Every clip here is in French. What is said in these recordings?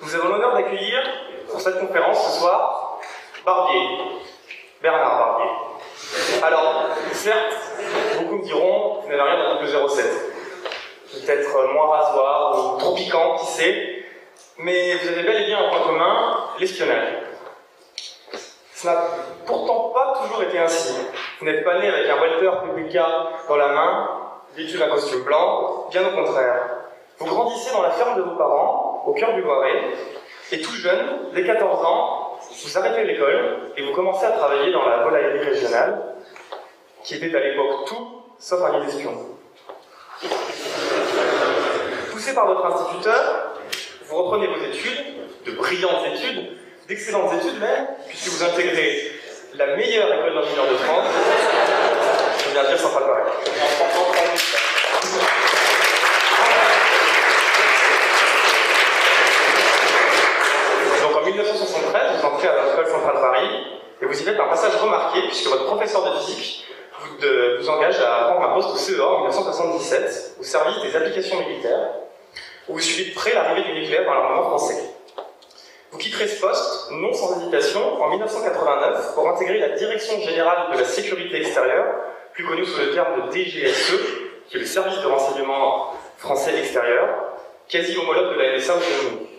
Nous avons l'honneur d'accueillir pour cette conférence ce soir Barbier, Bernard Barbier. Alors, certes, beaucoup me diront, vous n'avez rien dans le 07. Peut-être moins rasoir ou trop piquant, qui sait, mais vous avez bel et bien un point commun, l'espionnage. Ça n'a pourtant pas toujours été ainsi. Vous n'êtes pas né avec un Walter PPK dans la main, vêtu d'un costume blanc, bien au contraire. Vous grandissez dans la ferme de vos parents, au cœur du Loiret, et tout jeune, dès 14 ans, vous arrêtez l'école et vous commencez à travailler dans la volaillerie régionale, qui était à l'époque tout sauf un nid d'espion. Poussé par votre instituteur, vous reprenez vos études, de brillantes études, d'excellentes études même, puisque vous intégrez la meilleure école d'ingénieurs de France, je viens de dire Centrale Paris. Donc en 1973, vous entrez à l'école Centrale Paris, et vous y faites un passage remarqué, puisque votre professeur de physique vous engage à prendre un poste au CEA en 1977, au service des applications militaires, où vous suivez de près l'arrivée du nucléaire dans l'armement français. Vous quitterez ce poste, non sans hésitation, en 1989 pour intégrer la Direction Générale de la Sécurité Extérieure, plus connue sous le terme de DGSE, qui est le service de renseignement français extérieur, quasi homologue de la NSA au Royaume-Uni.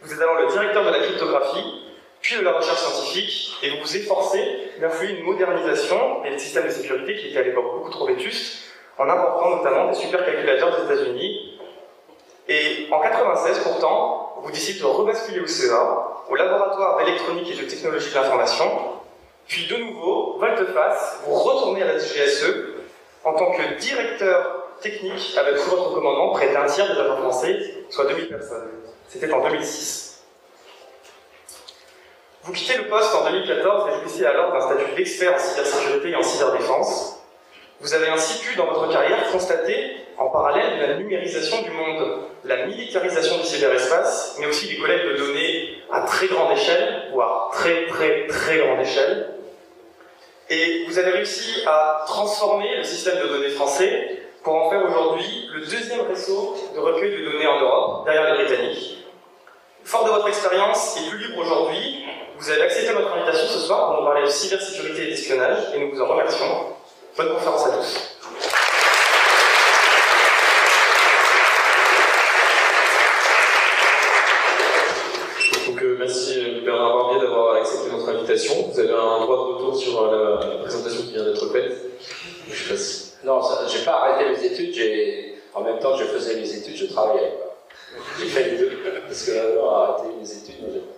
Vous êtes alors le directeur de la cryptographie, puis de la recherche scientifique, et vous vous efforcez d'influer une modernisation des systèmes de sécurité qui étaient à l'époque beaucoup trop vétustes, en important notamment des supercalculateurs des États-Unis. Et en 1996, pourtant, vous décidez de rebasculer au CEA, au laboratoire d'électronique et de technologie de l'information, puis de nouveau, volte-face, vous retournez à la DGSE en tant que directeur technique avec sous votre commandement près d'un tiers des agents français, soit 2000 personnes. C'était en 2006. Vous quittez le poste en 2014 et jouissez alors d'un statut d'expert en cybersécurité et en cyberdéfense. Vous avez ainsi pu, dans votre carrière, constater, en parallèle, la numérisation du monde, la militarisation du cyberespace, mais aussi des collectes de données à très grande échelle, voire très grande échelle. Et vous avez réussi à transformer le système de données français pour en faire aujourd'hui le deuxième réseau de recueil de données en Europe, derrière les Britanniques. Fort de votre expérience et plus libre aujourd'hui, vous avez accepté notre invitation ce soir pour nous parler de cybersécurité et d'espionnage, et nous vous en remercions. Bonne conférence à tous. Donc, merci Bernard Barbier d'avoir accepté notre invitation. Vous avez un droit de retour sur la présentation qui vient d'être faite. Je sais pas si... Non, j'ai pas arrêté mes études, en même temps que je faisais mes études, je travaillais. J'ai fait les deux, parce que alors arrêter mes études, moi j'ai pas.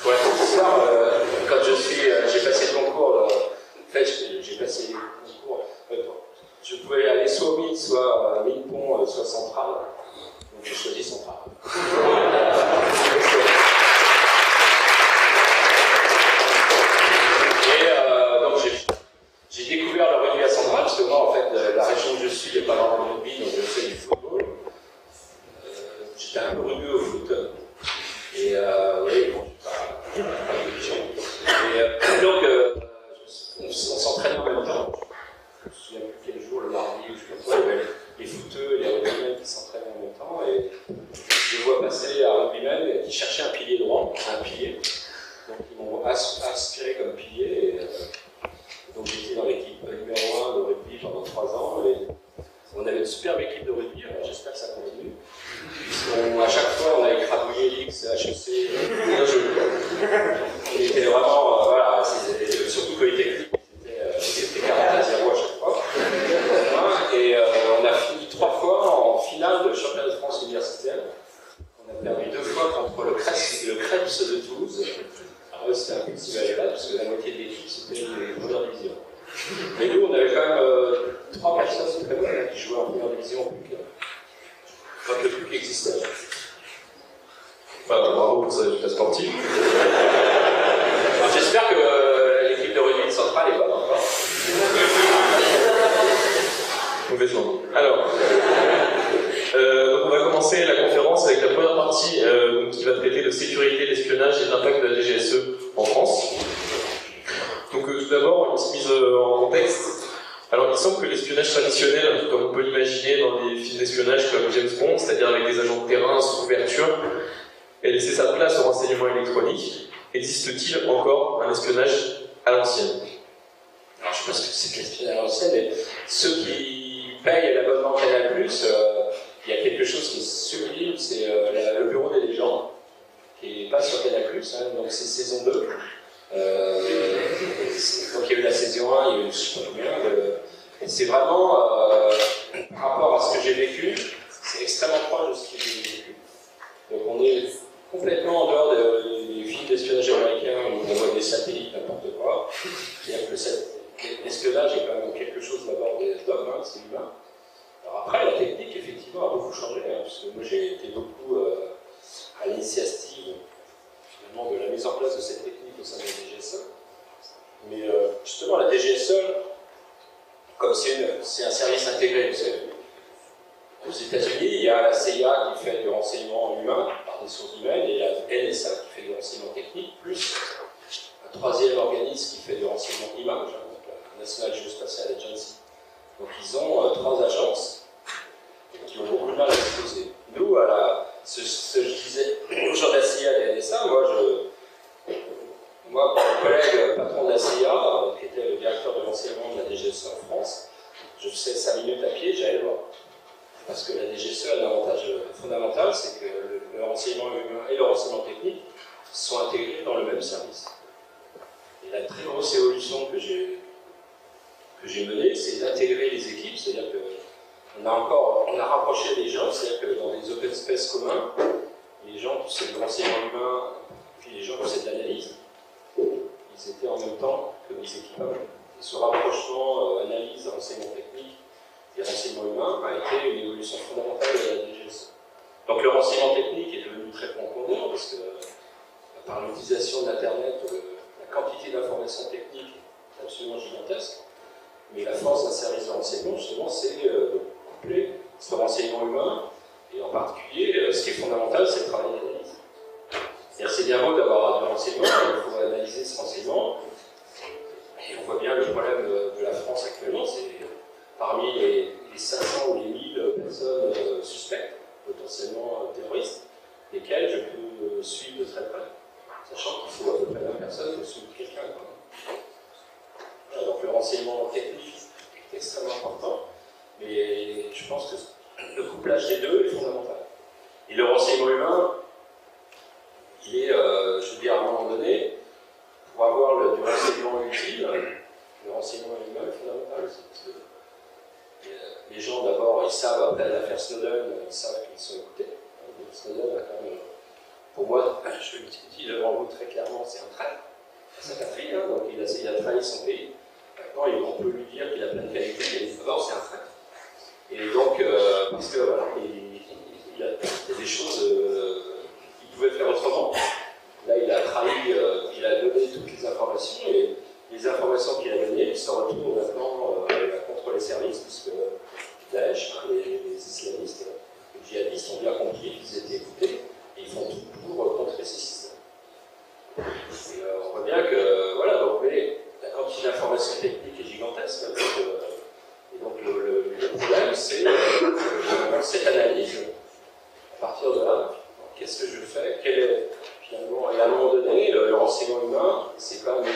Ouais, ce soir, quand j'ai passé le concours, en fait, j'ai passé le concours, je pouvais aller soit au MIT, soit à Mille-Pont, soit Centrale, donc j'ai choisi Centrale. Et donc j'ai découvert le rugby à Centrale, parce que moi, en fait, la région où je suis, il n'y a pas vraiment de rugby, donc je fais du football. J'étais un peu rugueux au foot. Et oui, bon, je suis pas religion. Et donc, on s'entraîne en même temps. Je me souviens plus quel jour, le mardi, ou je sais pas quoi, il y avait les footeux et les rugbymen qui s'entraînaient en même temps. Et je vois passer un rugbyman qui cherchait un pilier droit, un pilier. Donc, ils m'ont aspiré comme pilier. Et, donc, j'étais dans l'équipe numéro 1 de rugby pendant 3 ans. Et on avait une superbe équipe de rugby, alors j'espère que ça continue. À chaque fois, on avait crabouillé l'X, HEC, on était vraiment, voilà, surtout Polytechnique, c'était 40-0 à chaque fois. Et on a fini 3 fois en finale de championnat de France universitaire. On a perdu 2 fois contre le Krebs de Toulouse. Alors eux, c'était un festival agréable, parce que la moitié de l'équipe, c'était les premières divisions. Mais nous, on avait quand même 3 personnes qui jouaient en première division au PUC. Quand le PUC existait. Bravo pour ces résultats sportifs. J'espère que l'équipe de rugby de Centrale est bonne encore. Complètement. Alors, donc on va commencer la conférence avec la première partie qui va traiter de sécurité, d'espionnage et de l'impact de la DGSE en France. Donc tout d'abord, une petite mise en contexte. Alors Alors, il semble que l'espionnage traditionnel, comme on peut l'imaginer dans des films d'espionnage comme James Bond, c'est-à-dire avec des agents de terrain sous couverture, ait laissé sa place au renseignement électronique. Existe-t-il encore un espionnage à l'ancienne? Alors, je pense que c'est de l'espionnage à l'ancienne, mais ceux qui payent l'abonnement Canal+, il y a quelque chose qui est sublime, c'est le Bureau des légendes, qui n'est pas sur Canal+, hein, donc c'est saison 2. Donc il y a eu la saison 1, il y a eu je sais pas combien. Et c'est vraiment, par rapport à ce que j'ai vécu, c'est extrêmement proche de ce que j'ai vécu. Donc on est complètement en dehors des films d'espionnage américains où on voit des satellites, n'importe quoi. C'est-à-dire que l'espionnage est quand même quelque chose d'abord d'homme, hein, c'est humain. Alors après, la technique, effectivement, a beaucoup changé, hein, parce que moi j'ai été beaucoup à l'initiative finalement de la mise en place de cette technique au sein de la DGSE. Mais justement, la DGSE, comme c'est un service intégré, vous savez, aux États-Unis, il y a la CIA qui fait du renseignement humain par des sources humaines, et la NSA qui fait du renseignement technique, plus un troisième organisme qui fait du renseignement image, hein, donc la National Geospatial Agency. Donc ils ont 3 agences qui ont beaucoup de mal à disposer. Nous, ce que je disais aux gens de la CIA et de la NSA, moi, mon collègue patron de la CIA, qui était le directeur de renseignement de la DGSE en France, je faisais 5 minutes à pied, j'allais le voir. Parce que la DGSE a un avantage fondamental, c'est que le renseignement humain et le renseignement technique sont intégrés dans le même service. Et la très grosse évolution que j'ai menée, c'est d'intégrer les équipes, c'est-à-dire qu'on a rapproché les gens, c'est-à-dire que dans des open space communs, les gens qui faisaient du renseignement humain, puis les gens qui faisaient de l'analyse, ils étaient en même temps que les équipages. Et ce rapprochement, analyse, renseignement technique et renseignement humain a été une évolution fondamentale de la DGSE. Donc le renseignement technique est devenu très concordant parce que par l'utilisation d'Internet, la quantité d'informations techniques est absolument gigantesque. Mais la force d'un service de renseignement, justement, c'est de coupler ce renseignement humain, et en particulier, ce qui est fondamental, c'est le travail d'analyse. C'est bien beau d'avoir du renseignement, il faut analyser ce renseignement. Et on voit bien le problème de la France actuellement, c'est parmi les 500 ou les 1000 personnes suspectes, potentiellement terroristes, lesquelles je peux suivre de très près, sachant qu'il faut à peu près 20 personnes pour suivre quelqu'un. Donc le renseignement technique est extrêmement important, mais je pense que le couplage des deux est fondamental. Et le renseignement humain, il est, je veux dire, à un moment donné, pour avoir du renseignement utile, le renseignement humain est fondamental aussi, parce que les gens, d'abord, ils savent, après l'affaire Snowden, ils savent qu'ils sont écoutés. Snowden a quand même, pour moi, je le dis devant vous très clairement, c'est un traître. C'est sa patrie, hein, donc il a trahi son pays. Maintenant, on peut lui dire qu'il a plein de qualités, mais d'abord, c'est un traître. Et donc, parce que voilà, il y a des choses qu'il pouvait faire autrement. Là, il a trahi, il a donné toutes les informations, et les informations qu'il a données, il se retrouve maintenant contre les services, puisque Daesh, les islamistes, les djihadistes ont bien compris qu'ils étaient écoutés, et ils font tout pour contrer ces systèmes. Et on voit bien que, voilà, donc, la quantité d'informations techniques est gigantesque, et donc le problème, c'est cette analyse, à partir de là, qu'est-ce que je fais, quel est, finalement, et à un moment donné, le renseignement humain, c'est quand même,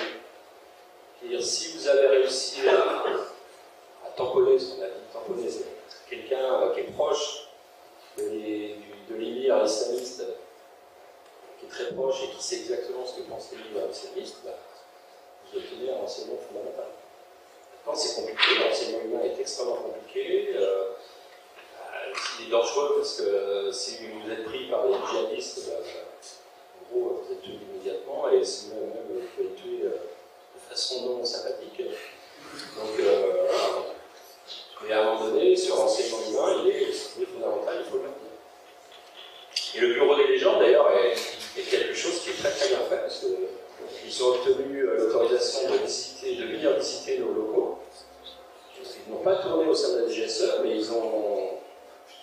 dire, si vous avez réussi à tamponner, ce qu'on a dit, tamponner, c'est quelqu'un qui est proche de l'émir islamiste, qui est très proche et qui sait exactement ce que pense l'émir islamiste, vous obtenez un renseignement fondamental. Maintenant, c'est compliqué, le renseignement humain est extrêmement compliqué. Il est dangereux parce que si vous êtes pris par les djihadistes, en gros, vous êtes tué immédiatement, et si même vous pouvez être tué de façon non sympathique. Donc, voilà. Mais à un moment donné, ce renseignement humain, il est fondamental, il faut le maintenir. Et le bureau des légendes, d'ailleurs, est quelque chose qui est très très bien fait, parce qu'ils ont obtenu l'autorisation de venir visiter nos locaux. Ils n'ont pas tourné au sein de la DGSE, mais ils ont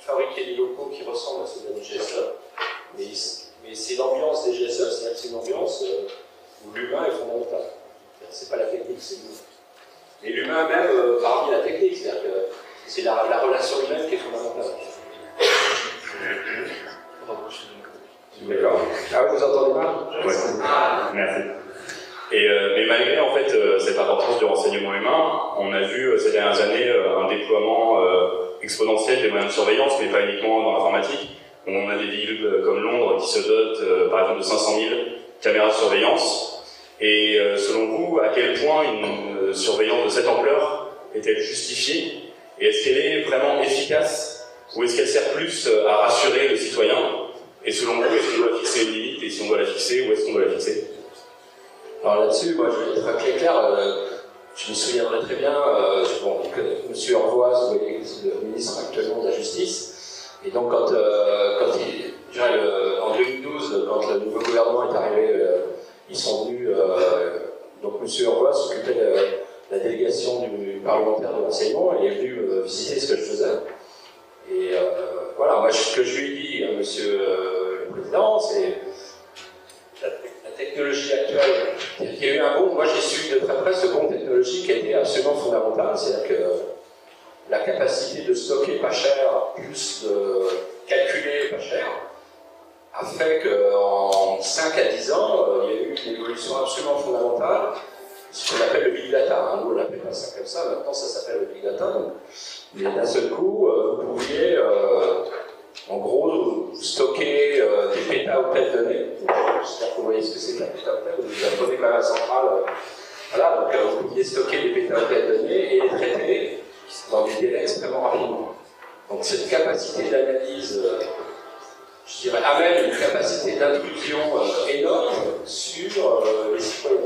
fabriqué des locaux qui ressemblent à ceux de la DGSE. Mais c'est l'ambiance DGSE, c'est-à-dire que c'est une ambiance où l'humain est fondamental. C'est pas la technique, c'est nous. Et l'humain même parmi la technique, c'est-à-dire que c'est la relation humaine qui est fondamentale. D'accord. Ah, vous entendez mal? Ouais. Merci. Mais malgré en fait cette importance du renseignement humain, on a vu ces dernières années un déploiement exponentiel des moyens de surveillance, mais pas uniquement dans l'informatique. On a des villes comme Londres qui se dotent par exemple de 500 000 caméras de surveillance. Et selon vous, à quel point une surveillance de cette ampleur est-elle justifiée? Et est-ce qu'elle est vraiment efficace? Ou est-ce qu'elle sert plus à rassurer le citoyen? Et selon vous, est-ce qu'on doit fixer une limite? Et si on doit la fixer, où est-ce qu'on doit la fixer? Alors là-dessus, moi je vais être très clair, je me souviendrai très bien, M. Orvoise, vous voyez, le ministre actuellement de la Justice, et donc quand en 2012, quand le nouveau gouvernement est arrivé, ils sont venus, donc M. Orvoise s'occupait de la délégation du parlementaire de renseignement et est venu visiter ce que je faisais. Et voilà, moi ce que je lui ai dit à M. le Président, c'est la technologie actuelle, il y a eu un bond, moi j'ai suivi de très près ce bond technologique qui a été absolument fondamental, c'est-à-dire que la capacité de stocker pas cher, plus de calculer pas cher, a fait qu'en 5 à 10 ans, il y a eu une évolution absolument fondamentale, ce qu'on appelle le big data. Nous on l'appelle pas ça comme ça, maintenant ça s'appelle le big data. Donc, mais d'un seul coup, vous pouviez en gros stocker des pétaoctets de données. J'espère que vous voyez ce que c'est que la pétaoctet, vous apprenez quand même à la centrale. Voilà, donc vous pouviez stocker des pétaoctets de données et les traiter dans des délais extrêmement rapidement. Donc cette capacité d'analyse, je dirais, amène une capacité d'intrusion énorme sur les citoyens.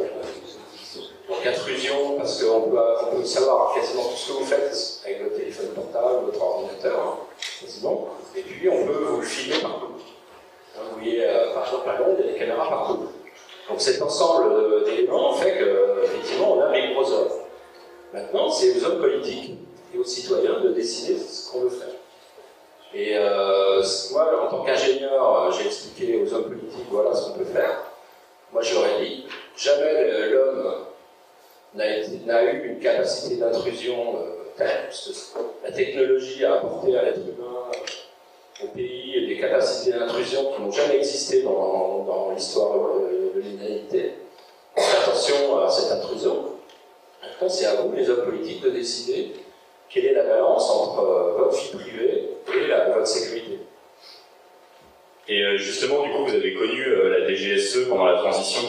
Donc intrusion, parce qu'on peut savoir quasiment tout ce que vous faites avec votre téléphone portable, votre ordinateur, hein, quasiment, et puis on peut vous le filmer partout. Vous voyez, par exemple, à Londres, il y a des caméras partout. Donc cet ensemble d'éléments fait qu'effectivement, on a les gros œuvres. Maintenant, c'est aux hommes politiques et aux citoyens de décider ce qu'on veut faire. Et moi, en tant qu'ingénieur, j'ai expliqué aux hommes politiques, voilà ce qu'on peut faire. Moi, j'aurais dit, jamais l'homme n'a eu une capacité d'intrusion telle, parce que la technologie a apporté à l'être humain, au pays, des capacités d'intrusion qui n'ont jamais existé dans l'histoire de l'humanité. Attention à cette intrusion. Maintenant, c'est à vous, les hommes politiques, de décider quelle est la balance entre votre vie privée et votre sécurité. Et justement, du coup, vous avez connu la DGSE pendant la transition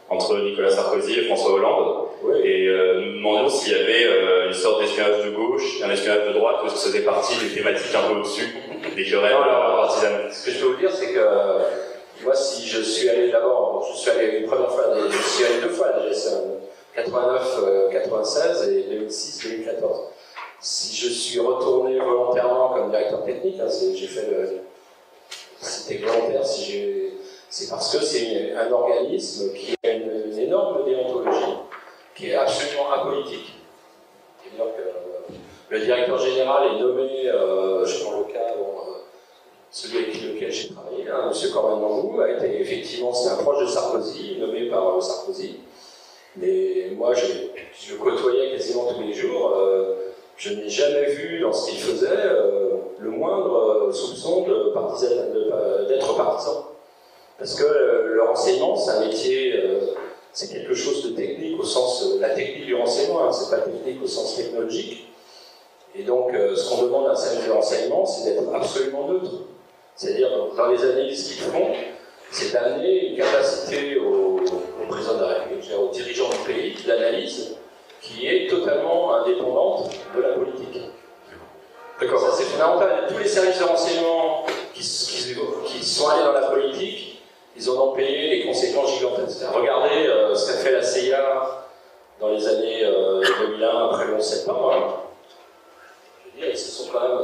entre Nicolas Sarkozy et François Hollande. Oui. Et nous demandions s'il y avait une sorte d'espionnage de gauche, un espionnage de droite, ou est-ce que ça faisait partie des thématiques un peu au-dessus, des querelles partisanes. Ce que je peux vous dire, c'est que moi, si je suis allé d'abord, je suis allé une première fois, je suis allé 2 fois à la DGSE, 89, 96 et 2006, 2014. Si je suis retourné volontairement comme directeur technique, hein, j'ai fait c'était volontaire, c'est parce que c'est un organisme qui a une énorme déontologie, qui est absolument apolitique. C'est-à-dire que le directeur général est nommé, je prends le cas, celui avec lequel j'ai travaillé, hein, M. Corben Mangou, a été effectivement, c'est un proche de Sarkozy, nommé par Sarkozy. Mais moi, je le côtoyais quasiment tous les jours. Je n'ai jamais vu dans ce qu'il faisait le moindre soupçon d'être partisan. Parce que le renseignement, c'est un métier, c'est quelque chose de technique au sens, la technique du renseignement, hein, c'est pas technique au sens technologique. Et donc, ce qu'on demande à un service de renseignement, c'est d'être absolument neutre. C'est-à-dire, dans les analyses qu'ils font, c'est d'amener une capacité au président de la République, aux dirigeants du pays, d'analyse qui est totalement indépendante de la politique. D'accord. Ça, c'est fondamental. Tous les services de renseignement qui sont allés dans la politique, ils en ont payé les conséquences gigantesques. Regardez ce qu'a fait la CIA dans les années 2001, après le 11 septembre. Hein. Je veux dire, ils se sont quand même...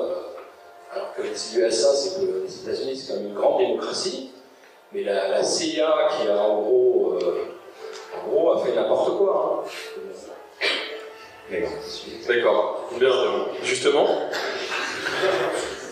alors que les USA, c'est que les États-Unis, c'est quand même une grande démocratie, mais la CIA qui a en gros a fait n'importe quoi. Hein. D'accord. Bien, justement,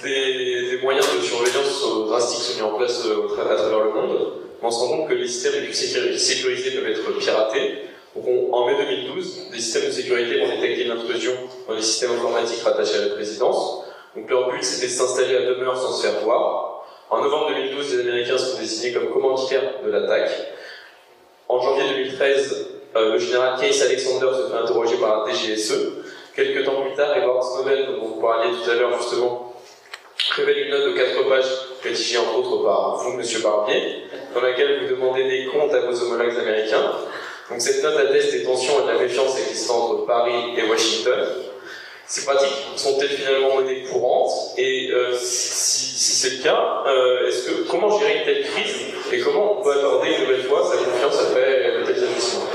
des moyens de surveillance drastiques sont mis en place à travers le monde. On se rend compte que les systèmes les plus sécurisés peuvent être piratés. Donc en mai 2012, des systèmes de sécurité vont détecter une intrusion dans les systèmes informatiques rattachés à la présidence. Donc leur but c'était de s'installer à demeure sans se faire voir. En novembre 2012, les Américains sont désignés comme commanditaires de l'attaque. En janvier 2013, le général Case Alexander se fait interroger par la DGSE. Quelques temps plus tard, Edward Snowden, dont vous parliez tout à l'heure justement, révèle une note de 4 pages rédigée entre autres par vous, Monsieur Barbier, dans laquelle vous demandez des comptes à vos homologues américains. Donc cette note atteste des tensions et de la méfiance existant entre Paris et Washington. Ces pratiques sont-elles finalement monnaie courante? Et si c'est le cas, comment gérer une telle crise et comment on peut accorder une nouvelle fois sa confiance après de tels agissements?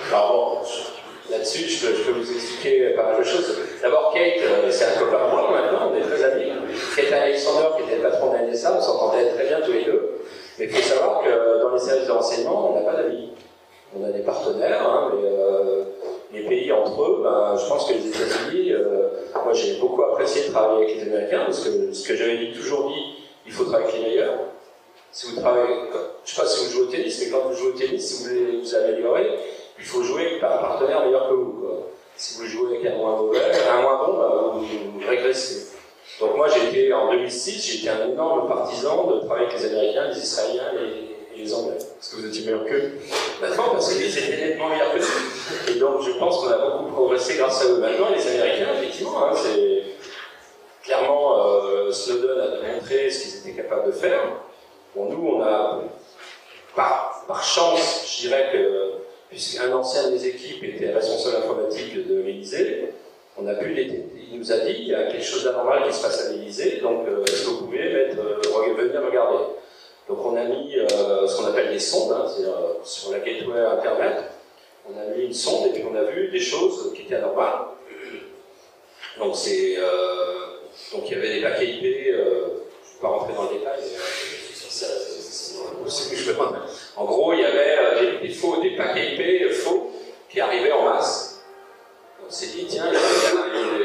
Alors bon, là-dessus, je peux vous expliquer pas mal de choses. D'abord, Kate, c'est un copain pour moi maintenant, on est très amis. Kate Alexander, qui était le patron de la NSA, on s'entendait très bien tous les deux. Mais il faut savoir que dans les services de renseignement, on n'a pas d'amis. On a des partenaires, hein, mais les pays entre eux, je pense que les États-Unis, moi j'ai beaucoup apprécié de travailler avec les Américains, parce que ce que j'avais toujours dit, il faut travailler avec les meilleurs. Si vous travaillez, je ne sais pas si vous jouez au tennis, mais quand vous jouez au tennis, si vous voulez vous améliorer, il faut jouer par un partenaire meilleur que vous, quoi. Si vous jouez avec un moins mauvais, un moins bon, vous régressez. Donc moi en 2006, j'étais un énorme partisan de travailler avec les Américains, les Israéliens et les Anglais. Est-ce que vous étiez meilleur qu'eux? Maintenant, parce qu'ils étaient nettement meilleurs que nous. Et donc, je pense qu'on a beaucoup progressé grâce à eux. Maintenant, les Américains, effectivement, c'est clairement, Snowden a montré ce qu'ils étaient capables de faire. Bon, nous, on a, par chance, je dirais que, puisqu'un ancien des équipes était responsable informatique de l'Élysée, on a pu il nous a dit, il y a quelque chose d'anormal qui se passe à l'Élysée, donc est-ce que vous pouvez venir regarder? Donc on a mis ce qu'on appelle des sondes, hein, c'est-à-dire sur la gateway internet, on a mis une sonde et puis on a vu des choses qui étaient anormales. Donc donc il y avait des paquets IP, je ne vais pas rentrer dans le détail, en gros il y avait des paquets IP faux qui arrivaient en masse. On s'est dit tiens,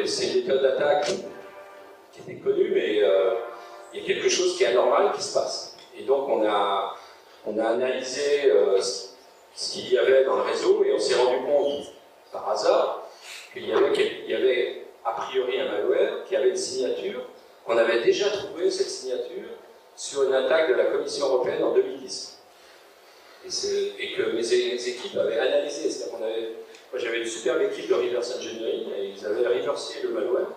c'est une méthode d'attaque qui était connue, mais il y a quelque chose qui est anormal qui se passe. Et donc on a analysé ce qu'il y avait dans le réseau et on s'est rendu compte, par hasard, qu'il y avait a priori un malware qui avait une signature, qu'on avait déjà trouvé cette signature sur une attaque de la Commission européenne en 2010. Et que mes équipes avaient analysé. C'est-à-dire moi j'avais une superbe équipe de reverse engineering et ils avaient reversé le malware.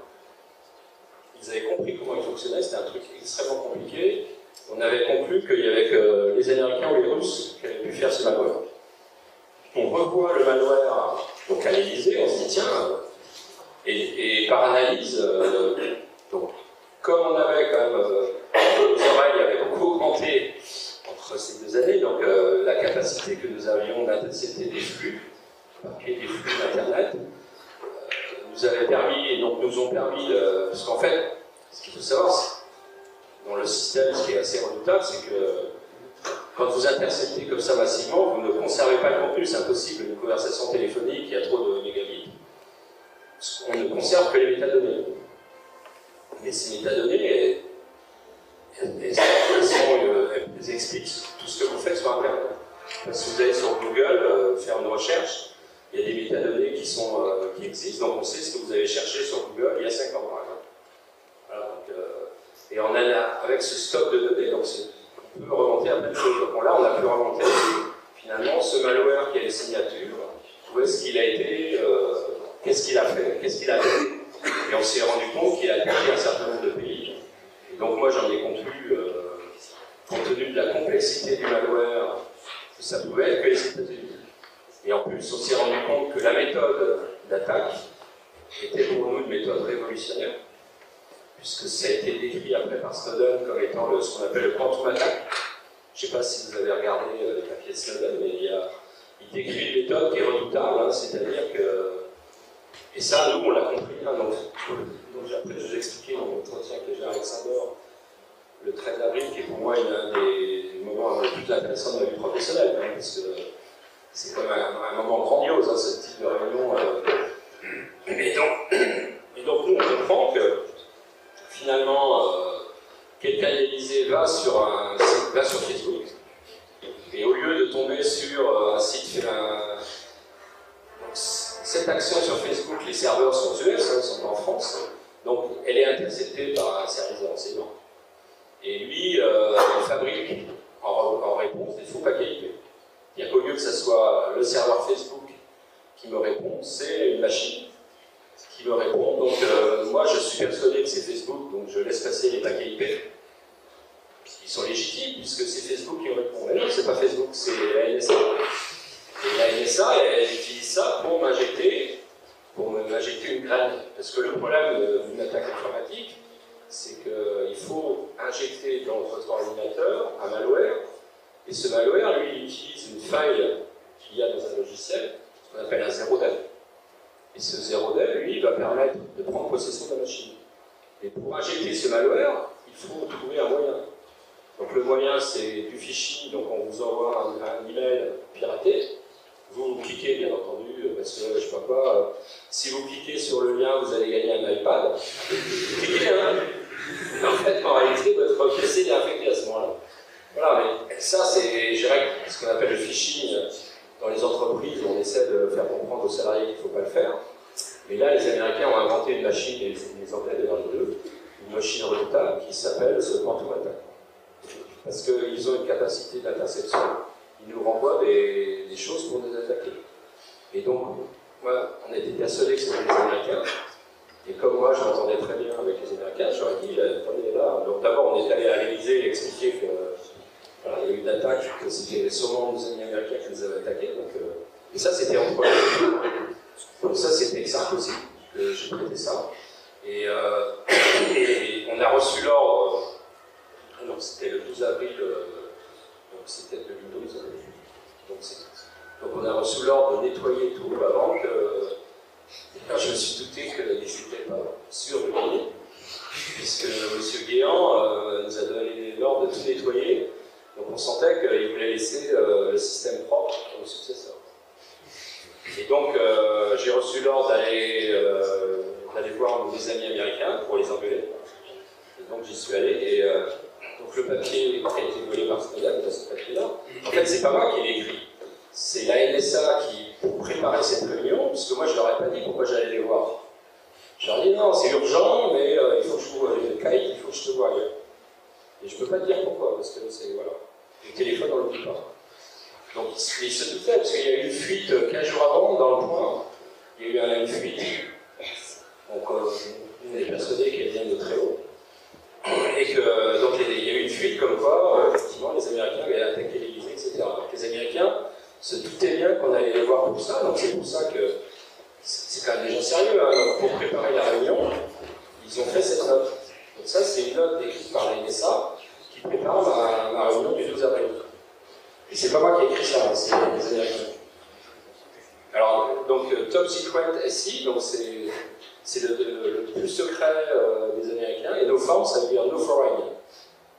Ils avaient compris comment il fonctionnait, c'était un truc extrêmement compliqué. On avait conclu qu'il n'y avait que les Américains ou les Russes qui avaient pu faire ce malware. On revoit le malware donc à l'Élysée, on se dit tiens, et par analyse, donc, comme on avait quand même, nos oreilles avaient beaucoup augmenté entre ces 2 années, donc la capacité que nous avions d'intercepter des flux, des flux d'Internet, nous ont permis de. Parce qu'en fait, ce qu'il faut savoir, dans le système, ce qui est assez redoutable, c'est que quand vous interceptez comme ça massivement, vous ne conservez pas le contenu, c'est impossible, une conversation téléphonique, il y a trop de mégabits. On ne conserve que les métadonnées. Mais ces métadonnées, elles expliquent tout ce que vous faites sur Internet. Si vous allez sur Google faire une recherche, il y a des métadonnées qui existent, donc on sait ce que vous avez cherché sur Google il y a 5 ans, par exemple. Voilà, donc, avec ce stock de données, donc on peut remonter à plein de choses. Donc là, on a pu remonter finalement ce malware qui a une signature, où est-ce qu'il a été, qu'est-ce qu'il a fait, et on s'est rendu compte qu'il a attaqué un certain nombre de pays. Et donc moi, j'en ai conclu, compte tenu de la complexité du malware, que ça pouvait être que les États-Unis. Et en plus, on s'est rendu compte que la méthode d'attaque était pour nous une méthode révolutionnaire, puisque ça a été décrit après par Snowden comme étant ce qu'on appelle le quantum attack. Je ne sais pas si vous avez regardé les papiers de Snowden, mais il décrit une méthode qui est redoutable, hein, c'est-à-dire que. Et ça, nous, on l'a compris. Hein, donc après, je vous ai expliqué dans mon entretien avec le général Alexander le 13 avril, qui est pour moi un des moments les plus intéressants de ma vie professionnelle, hein, parce que c'est quand même un moment grandiose, hein, ce type de réunion. Et donc, nous, on comprend que finalement, quelqu'un de l'Élysée va sur Facebook, et au lieu de tomber sur un site cette action sur Facebook, les serveurs sont aux US, hein, ils sont pas en France, donc elle est interceptée par un service de renseignement. Et lui, il fabrique en réponse des faux paquets IP. Il n'y a qu'au lieu que ce soit le serveur Facebook qui me répond, c'est une machine qui me répond. Donc moi, je suis persuadé que c'est Facebook, donc je laisse passer les paquets IP. Ils sont légitimes, puisque c'est Facebook qui me répond. Mais non, c'est pas Facebook, c'est la NSA. Et la NSA, elle utilise ça pour m'injecter une graine. Parce que le problème d'une attaque informatique, c'est qu'il faut injecter dans votre ordinateur un malware, et ce malware, lui, il utilise une faille qu'il y a dans un logiciel, ce qu'on appelle un zero day. Et ce zero day, lui, va permettre de prendre possession de la machine. Et pour injecter ce malware, il faut trouver un moyen. Donc le moyen, c'est du phishing, donc on vous envoie un email piraté. Vous cliquez, bien entendu, parce que je ne sais pas, si vous cliquez sur le lien, vous allez gagner un iPad. Cliquez, hein. Mais en fait, en réalité, votre PC est infecté à ce moment-là. Voilà, mais ça, c'est, je dirais, ce qu'on appelle le phishing. Dans les entreprises, on essaie de faire comprendre aux salariés qu'il ne faut pas le faire. Mais là, les Américains ont inventé une machine, et les Anglais d'ailleurs les deux, une machine redoutable qui s'appelle ce quantum attack. Parce qu'ils ont une capacité d'interception. Ils nous renvoient des choses pour nous attaquer. Et donc, moi, on était persuadés que c'était les Américains. Et comme moi, je m'entendais très bien avec les Américains, j'aurais dit, attendez, là. Donc d'abord, on est allé à l'Élysée expliquer que voilà, il y a eu une attaque, que c'était sûrement nos amis américains qui nous avaient attaqués. Et ça, c'était entre eux. Donc ça, c'était Sarkozy, que j'ai prêté ça. Et on a reçu l'ordre. Donc c'était le 12 avril, donc c'était 2012. Donc on a reçu l'ordre de nettoyer tout avant que. Je me suis douté qu'ils n'étaient pas sûrs de gagner, puisque M. Guéant nous a donné l'ordre de tout nettoyer. Donc on sentait qu'il voulait laisser le système propre au successeur. Et donc j'ai reçu l'ordre d'aller voir mes amis américains pour les engueuler. Et donc j'y suis allé. Et donc le papier a été volé par Snowden, ce papier-là. En fait, c'est pas moi qui l'ai écrit. C'est la NSA qui, pour préparer cette réunion, parce que moi je leur ai pas dit pourquoi j'allais les voir. Je leur ai dit non, c'est urgent, mais il faut que je vois le kite, il faut que je te voie. Et je peux pas te dire pourquoi, parce que c'est voilà. Le téléphone on le dit pas. Donc il se doutait, parce qu'il y a eu une fuite 15 jours avant dans le point. Il y a eu une fuite. Donc on est persuadé qu'elle vient de très haut. Et que donc il y a eu une fuite comme quoi, effectivement, les Américains avaient attaqué l'Élysée, etc. Donc les Américains se doutaient bien qu'on allait les voir pour ça, donc c'est pour ça que c'est quand même des gens sérieux. Hein. Donc pour préparer la réunion, ils ont fait cette note. Donc ça, c'est une note écrite par la NSA qui prépare ma réunion du 12 avril. Et c'est pas moi qui ai écrit ça, c'est les Américains. Alors, donc Top Secret SI, donc c'est le plus secret des Américains, et No Foreign, ça veut dire No Foreign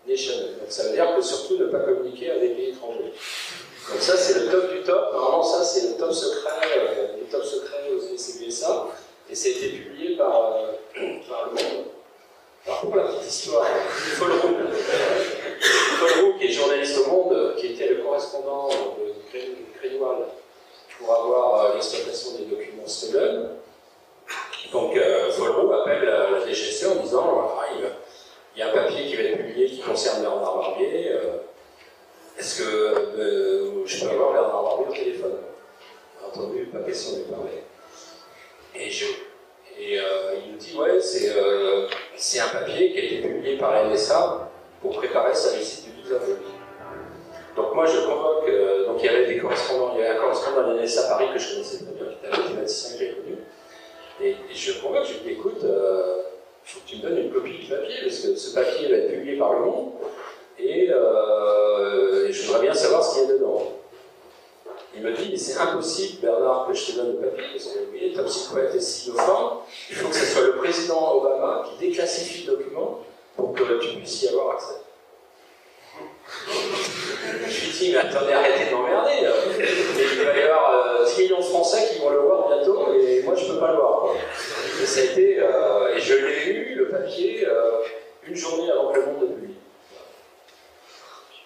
Nation. Donc ça veut dire que surtout ne pas communiquer à des pays étrangers. Donc ça c'est le top du top. Normalement ça c'est le top secret, les top secrets aux USA, et ça a été publié par Le Monde. Alors pour la petite histoire, Paul Roux, qui est journaliste au Monde, qui était le correspondant de Greenwald pour avoir l'exploitation des documents Snowden. Donc Paul Roux appelle la DGSE en disant il y a un papier qui va être publié qui concerne Bernard Barbier. Est-ce que je peux avoir Bernard Barbier au téléphone? J'ai entendu, pas question de lui parler. Et il nous dit ouais, c'est un papier qui a été publié par la NSA pour préparer sa visite du 12 avril. Donc moi je convoque, donc il y avait des correspondants, il y avait un correspondant de la NSA à Paris que je connaissais très bien, qui était un mathématicien que j'avais connu. Et je convoque, je lui dis écoute, il faut que tu me donnes une copie du papier, parce que ce papier va être publié par Le Monde, et je voudrais bien savoir ce qu'il y a dedans. Il me dit, mais c'est impossible, Bernard, que je te donne le papier, parce que vous voyez, Top Secret est si innocent, il faut que ce soit le président Obama qui déclassifie le document pour que tu puisses y avoir accès. Je lui dis, mais attendez, arrêtez de m'emmerder. Il va y avoir 10 millions de Français qui vont le voir bientôt, et moi je peux pas le voir. Et ça a été, et je l'ai eu, le papier, une journée avant que Le Monde le publie.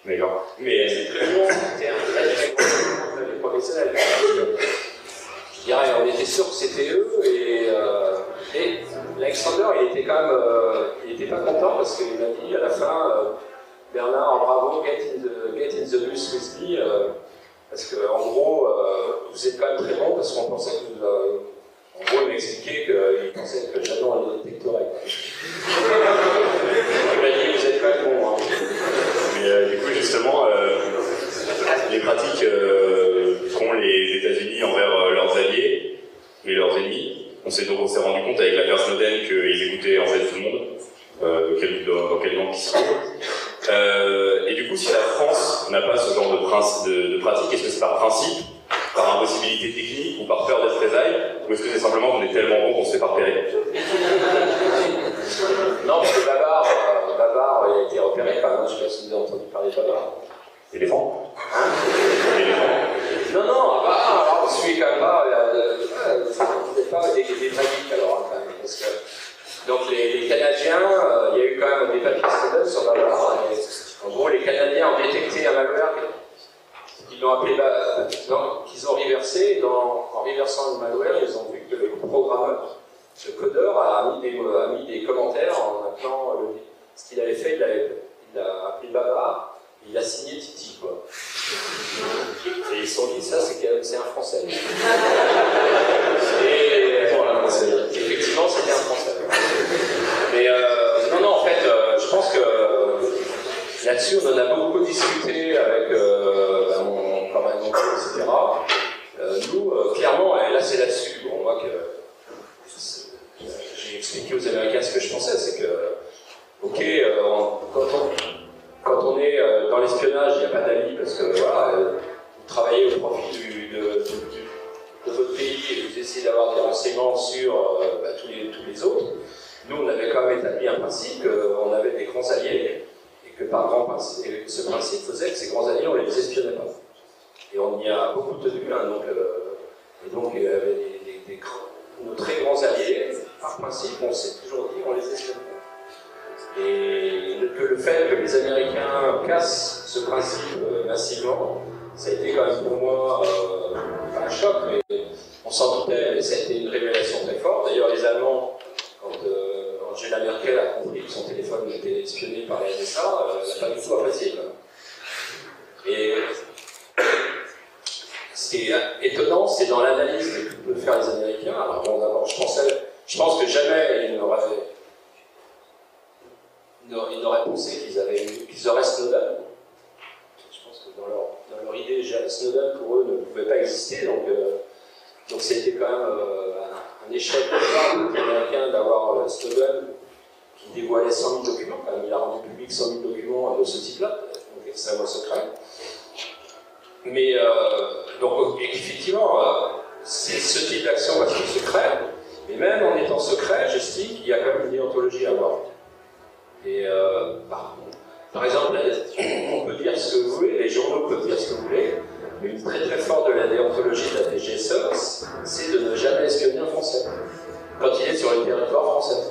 D'accord. Mais c'est très long, c'était un très professionnel. Je dirais, on était sûr que c'était eux, et Alexander, il était quand même, il était pas content parce qu'il m'a dit à la fin, Bernard, bravo, get in the bus with me, parce qu'en gros, vous êtes quand même très bon parce qu'on pensait que en gros, il m'a expliqué qu'il pensait que Jeannot allait détectorer. Il m'a dit, vous êtes quand même bon. Hein. Mais du coup, justement, les pratiques qu'ont les États-Unis envers leurs alliés et leurs ennemis, on s'est rendu compte avec l'affaire Snowden qu'ils écoutaient en fait tout le monde, dans quel monde ils se trouvent. Et du coup, si la France n'a pas ce genre de pratique, est-ce que c'est par principe, par impossibilité technique ou par peur des représailles, ou est-ce que c'est simplement qu'on est tellement bon qu'on se fait pas repérer? Non, parce que Babar, il a été repéré quand même, je sais pas si vous avez entendu parler de Babar. Éléphant. Hein? Éléphant. Non, Babar, on suit quand même pas, peut-être pas des tragiques alors, quand même, parce que, donc les Canadiens, il y a eu quand même des papiers Snowden sur Babar, et en gros les Canadiens ont détecté un malware qu'ils l'ont appelé, qu'ils ont reversé, et en reversant le malware, ils ont vu que le programmeur, le codeur, a mis des commentaires en appelant ce qu'il avait fait, il a appelé Babar, il a signé Titi, quoi. Et ils se sont dit, ça c'est un Français. Et effectivement, c'était un Français. Mais non, en fait, je pense que là-dessus, on en a beaucoup discuté avec mon oncle, etc. Nous, clairement, et là c'est là-dessus, on voit que j'ai expliqué aux Américains ce que je pensais, c'est que, ok, quand on est dans l'espionnage, il n'y a pas d'amis parce que voilà, vous travaillez au profit de votre pays et vous essayez d'avoir des renseignements sur tous les autres. Nous, on avait quand même établi un principe qu'on avait des grands alliés et que par grand principe, et ce principe faisait que ces grands alliés, on ne les espionnait pas. Et on y a beaucoup tenu, hein, donc il y avait nos très grands alliés, par principe, on s'est toujours dit qu'on les espionne pas. Et que le fait que les Américains cassent ce principe massivement, ça a été quand même pour moi pas un choc, mais on s'en doutait, mais ça a été une révélation très forte. D'ailleurs, les Allemands, quand Angela Merkel a compris que son téléphone était espionné par la NSA, elle n'a pas du tout apprécié. Et ce qui est étonnant, c'est dans l'analyse que peuvent faire les Américains. Alors bon, d'abord, je pense que jamais ils n'auraient pensé qu'ils auraient Snowden. Je pense que dans leur idée, Snowden pour eux ne pouvait pas exister, donc c'était quand même un échec pour les Américains d'avoir Snowden qui dévoilait 100 000 documents. Quand même, il a rendu public 100 000 documents de ce type-là, donc extrêmement secret. Mais donc effectivement, c'est ce type d'action reste secret, mais même en étant secret, j'estime qu'il y a quand même une déontologie à avoir. Et par exemple, on peut dire ce que vous voulez, les journaux peuvent dire ce que vous voulez, mais une très très forte de la déontologie de la DGSE, c'est de ne jamais espionner un Français quand il est sur le territoire français.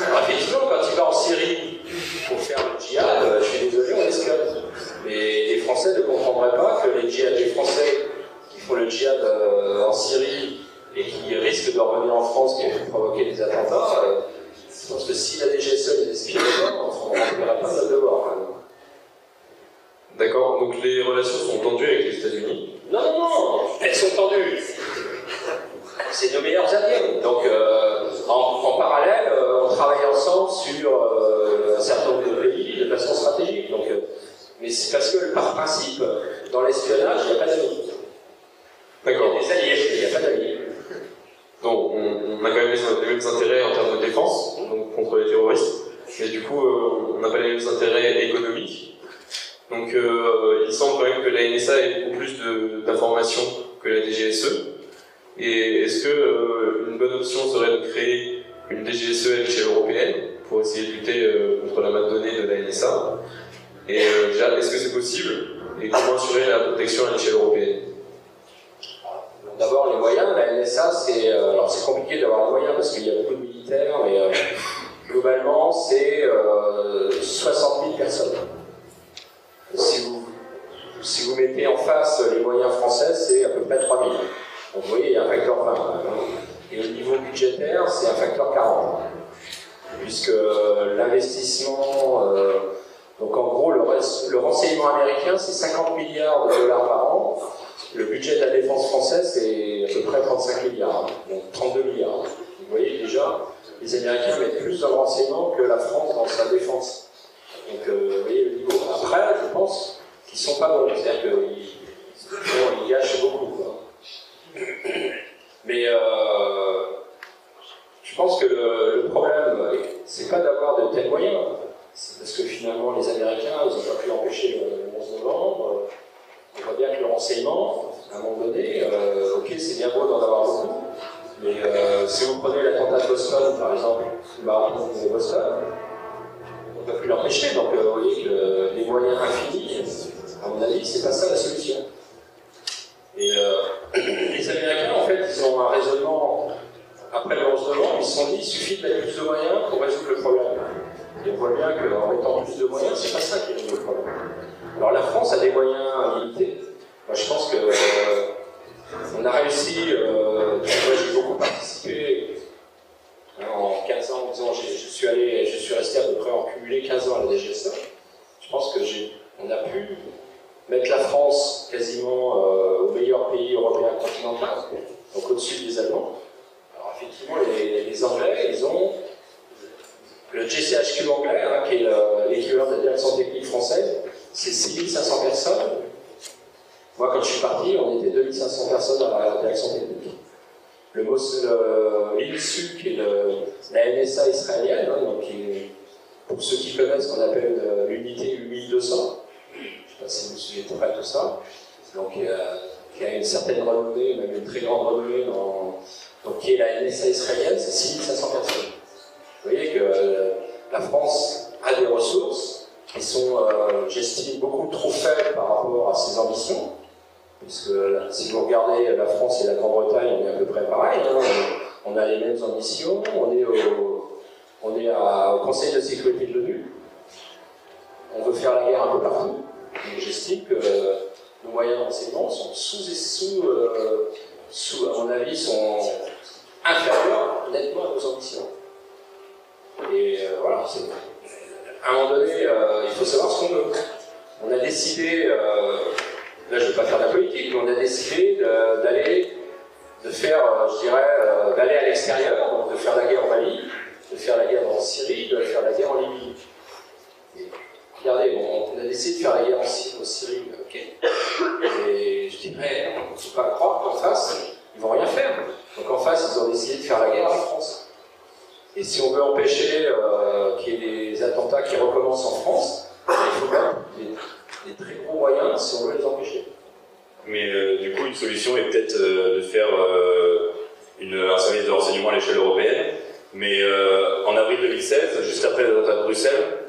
Alors effectivement, quand il va en Syrie pour faire le djihad, je suis désolé, on espionne. Mais les Français ne comprendraient pas que les Français qui font le djihad en Syrie et qui risquent de revenir en France pour provoquer des attentats, je pense que si la DGSE les espionne, on ne verra pas notre devoir. D'accord, donc les relations sont tendues avec les États-Unis? Non, elles sont tendues. C'est nos meilleurs alliés. Donc, en parallèle, on travaille ensemble sur un certain nombre de pays de façon stratégique. Donc, mais c'est parce que, par principe, dans l'espionnage, il n'y a pas d'amis. D'accord. Il y a des alliés, il n'y a pas d'amis. Donc, on a quand même les mêmes intérêts en termes de défense, donc contre les terroristes, mais du coup, on n'a pas les mêmes intérêts économiques. Donc, il semble quand même que la NSA ait beaucoup plus d'informations que la DGSE. Et est-ce que une bonne option serait de créer une DGSE à l'échelle européenne pour essayer de lutter contre la masse de données de la NSA? Et déjà, est-ce que c'est possible? Et comment assurer la protection à l'échelle européenne? D'abord, les moyens, la NSA, c'est compliqué d'avoir les moyens parce qu'il y a beaucoup de militaires, mais globalement, c'est 60 000 personnes. Si vous mettez en face les moyens français, c'est à peu près 3 000. Donc vous voyez, il y a un facteur 20. Et au niveau budgétaire, c'est un facteur 40. Puisque l'investissement, donc en gros, le renseignement américain, c'est 50 milliards de dollars par an. Le budget de la défense française, c'est à peu près 35 milliards, donc 32 milliards. Vous voyez déjà, les Américains mettent plus de renseignements que la France dans sa défense. Donc vous voyez le niveau. Après, je pense qu'ils ne sont pas bons, c'est-à-dire qu'ils gâchent beaucoup, quoi. Mais je pense que le problème, c'est pas d'avoir de tels moyens. C'est parce que finalement, les Américains, ils n'ont pas pu empêcher le 11 novembre. On voit bien que le renseignement, à un moment donné, ok, c'est bien beau d'en avoir beaucoup, mais si vous prenez l'attentat de Boston, par exemple, le marathon de Boston, on ne peut plus l'empêcher. Donc, vous voyez que les moyens infinis, à mon avis, c'est pas ça la solution. Et les Américains, en fait, ils ont un raisonnement. Après le 11 novembre, ils se sont dit il suffit de mettre plus de moyens pour résoudre le problème. Et on voit bien qu'en mettant plus de moyens, c'est pas ça qui résout le problème. Alors la France a des moyens limités. Moi, je pense que on a réussi. Moi, j'ai beaucoup participé en 15 ans, en disant je suis resté à peu près en cumulé 15 ans à la DGSE. Je pense que on a pu mettre la France quasiment au meilleur pays européen continental, donc au-dessus des Allemands. Alors effectivement, les Anglais, ils ont le GCHQ anglais, hein, qui est l'équivalent de la direction technique française, c'est 6500 personnes. Moi, quand je suis parti, on était 2500 personnes à la direction technique. L'INSU, qui est la NSA israélienne, hein, donc pour ceux qui connaissent ce qu'on appelle l'unité 1200, je ne sais pas si vous suivez très tout ça, donc qui a une certaine renommée, même une très grande renommée, donc qui est la NSA israélienne, c'est 6500 personnes. Vous voyez que la France a des ressources qui sont, j'estime, beaucoup trop faibles par rapport à ses ambitions, puisque si vous regardez la France et la Grande-Bretagne, on est à peu près pareil, hein, on a les mêmes ambitions, on est au Conseil de sécurité de l'ONU, on veut faire la guerre un peu partout, donc j'estime que nos moyens de renseignement sont à mon avis, sont inférieurs nettement à nos ambitions. Et voilà, à un moment donné, il faut savoir ce qu'on veut. On a décidé, là je ne vais pas faire de la politique, mais on a décidé d'aller à l'extérieur, donc de faire la guerre au Mali, de faire la guerre en Syrie, de faire la guerre en Libye. Et regardez, on a décidé de faire la guerre en Syrie, ok. Et je dirais, il ne faut pas croire qu'en face, ils ne vont rien faire. Donc en face, ils ont décidé de faire la guerre à la France. Et si on veut empêcher qu'il y ait des attentats qui recommencent en France, il faut même des très gros moyens si on veut les empêcher. Mais du coup, une solution est peut-être de faire un service de renseignement à l'échelle européenne. Mais en avril 2016, juste après l'attentat de Bruxelles,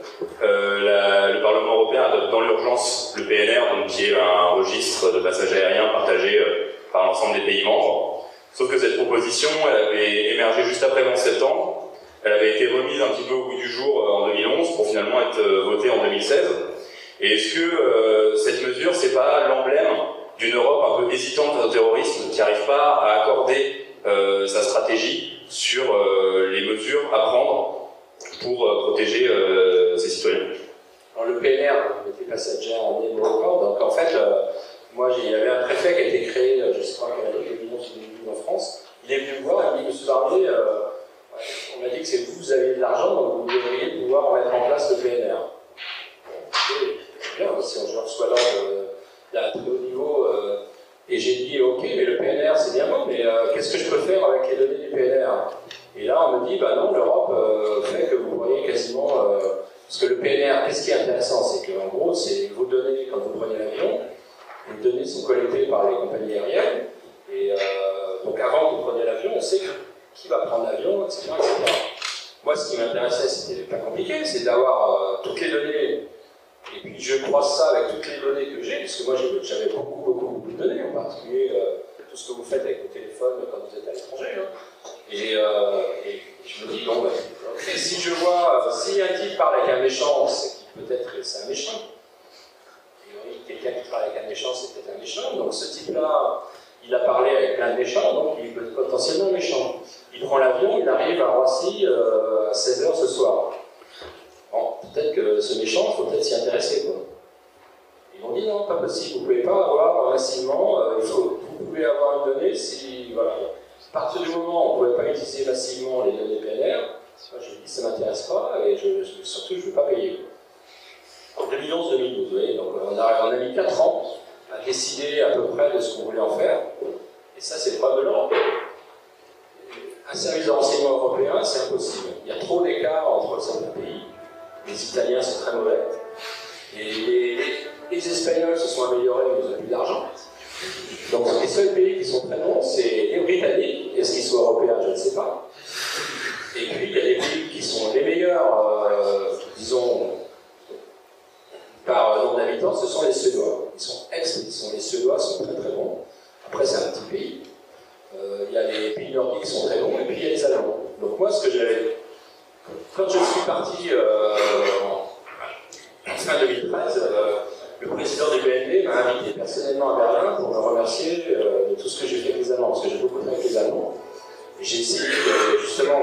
le Parlement européen adopte dans l'urgence le PNR, donc, qui est un registre de passages aériens partagé par l'ensemble des pays membres. Sauf que cette proposition, elle avait émergé juste après le 11 septembre. Elle avait été remise un petit peu au bout du jour en 2011 pour finalement être votée en 2016. Et est-ce que cette mesure, c'est pas l'emblème d'une Europe un peu hésitante face au terrorisme, qui n'arrive pas à accorder sa stratégie sur les mesures à prendre pour protéger ses citoyens? Alors le PNR, le Passenger en record, donc en fait, moi il y avait un préfet qui a été créé, je ne sais pas quelle année, 2011 en France. Il est venu me voir et il m'a dit, M. Barnier, on m'a dit que c'est vous avez de l'argent, donc vous devriez pouvoir mettre en place le PNR. Bien, si on reçoit l'ordre d'un très haut niveau, et j'ai dit ok, mais le PNR c'est bien bon, mais qu'est-ce que je peux faire avec les données du PNR? Et là on me dit bah non, l'Europe fait que vous voyez quasiment. Parce que le PNR, qu'est-ce qui est intéressant, c'est qu'en gros, c'est vos données quand vous prenez l'avion, les données sont collectées par les compagnies aériennes, et donc avant que vous preniez l'avion, on sait qui va prendre l'avion, etc., etc. Moi, ce qui m'intéressait, c'était pas compliqué, c'est d'avoir toutes les données. Et puis je croise ça avec toutes les données que j'ai, parce que moi j'avais beaucoup de données, en particulier tout ce que vous faites avec vos téléphones quand vous êtes à l'étranger. Hein. Et je me dis, bon, okay, si je vois, si un type parle avec un méchant, c'est peut-être que c'est un méchant. Et oui, quelqu'un qui parle avec un méchant, c'est peut-être un méchant. Donc ce type-là, il a parlé avec plein de méchants, donc il peut être potentiellement méchant. Il prend l'avion, il arrive à Roissy à 16h ce soir. Bon, peut-être que ce méchant, il faut peut-être s'y intéresser, quoi. Ils m'ont dit non, pas possible, vous ne pouvez pas avoir massivement, vous pouvez avoir une donnée si, voilà. À partir du moment où on ne pouvait pas utiliser massivement les données PNR, je me dis ça ne m'intéresse pas et surtout je ne veux pas payer. En 2011-2012, vous voyez, donc on a mis 4 ans à décider à peu près de ce qu'on voulait en faire, et ça c'est preuve de l'ordre. Un service de renseignement européen, c'est impossible. Il y a trop d'écart entre certains pays. Les Italiens sont très mauvais. Et les Espagnols se sont améliorés, mais ils n'ont plus d'argent. Donc les seuls pays qui sont très bons, c'est les Britanniques. Est-ce qu'ils sont européens? Je ne sais pas. Et puis il y a des pays qui sont les meilleurs, disons, par nombre d'habitants, ce sont les Suédois. Les Suédois sont très très bons. Après c'est un petit pays. Il y a les pays nordiques qui sont très bons, et puis il y a les Allemands. Donc moi, ce que j'avais... Quand je suis parti en fin 2013, le président du BND m'a invité personnellement à Berlin pour me remercier de tout ce que j'ai fait avec les Allemands, parce que j'ai beaucoup travaillé avec les Allemands. Et j'ai essayé, justement,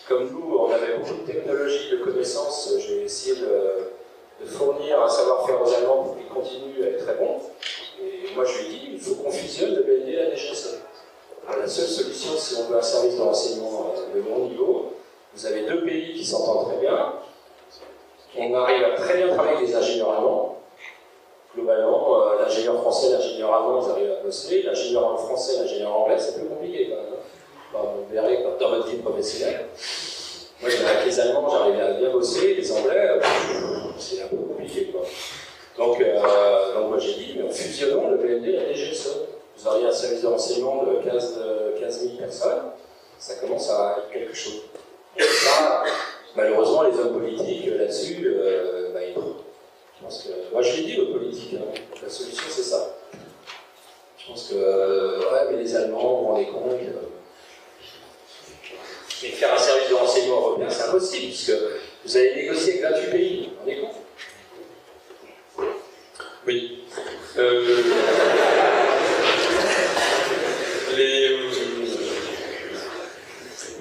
comme nous, on avait beaucoup de technologies, de connaissances, j'ai essayé de fournir un savoir-faire aux Allemands pour qu'ils continuent à être très bons. Et moi, je lui ai dit, il faut qu'on fusionne le BND et la DGSE. La seule solution, si on veut un service de renseignement de bon niveau, vous avez deux pays qui s'entendent très bien. On arrive à très bien travailler avec les ingénieurs allemands. Globalement, l'ingénieur français, l'ingénieur allemand, ils arrivent à bosser. L'ingénieur français, l'ingénieur anglais, c'est plus compliqué quand même. Enfin, vous verrez dans votre vie professionnelle. Moi, avec les Allemands, j'arrivais à bien bosser. Les Anglais, c'est un peu compliqué, quoi. Donc moi j'ai dit, mais en fusionnant le BND et la DGSE. Vous auriez un service de renseignement de 15 000 personnes, ça commence à être quelque chose. Et ça, malheureusement, les hommes politiques, là-dessus, je pense que... Moi, je l'ai dit aux politiques, hein, la solution, c'est ça. Je pense que, ouais, mais les Allemands, vous vous rendez compte... Mais faire un service de renseignement européen, c'est impossible, puisque vous allez négocier avec 28 pays, vous vous rendez compte? Oui.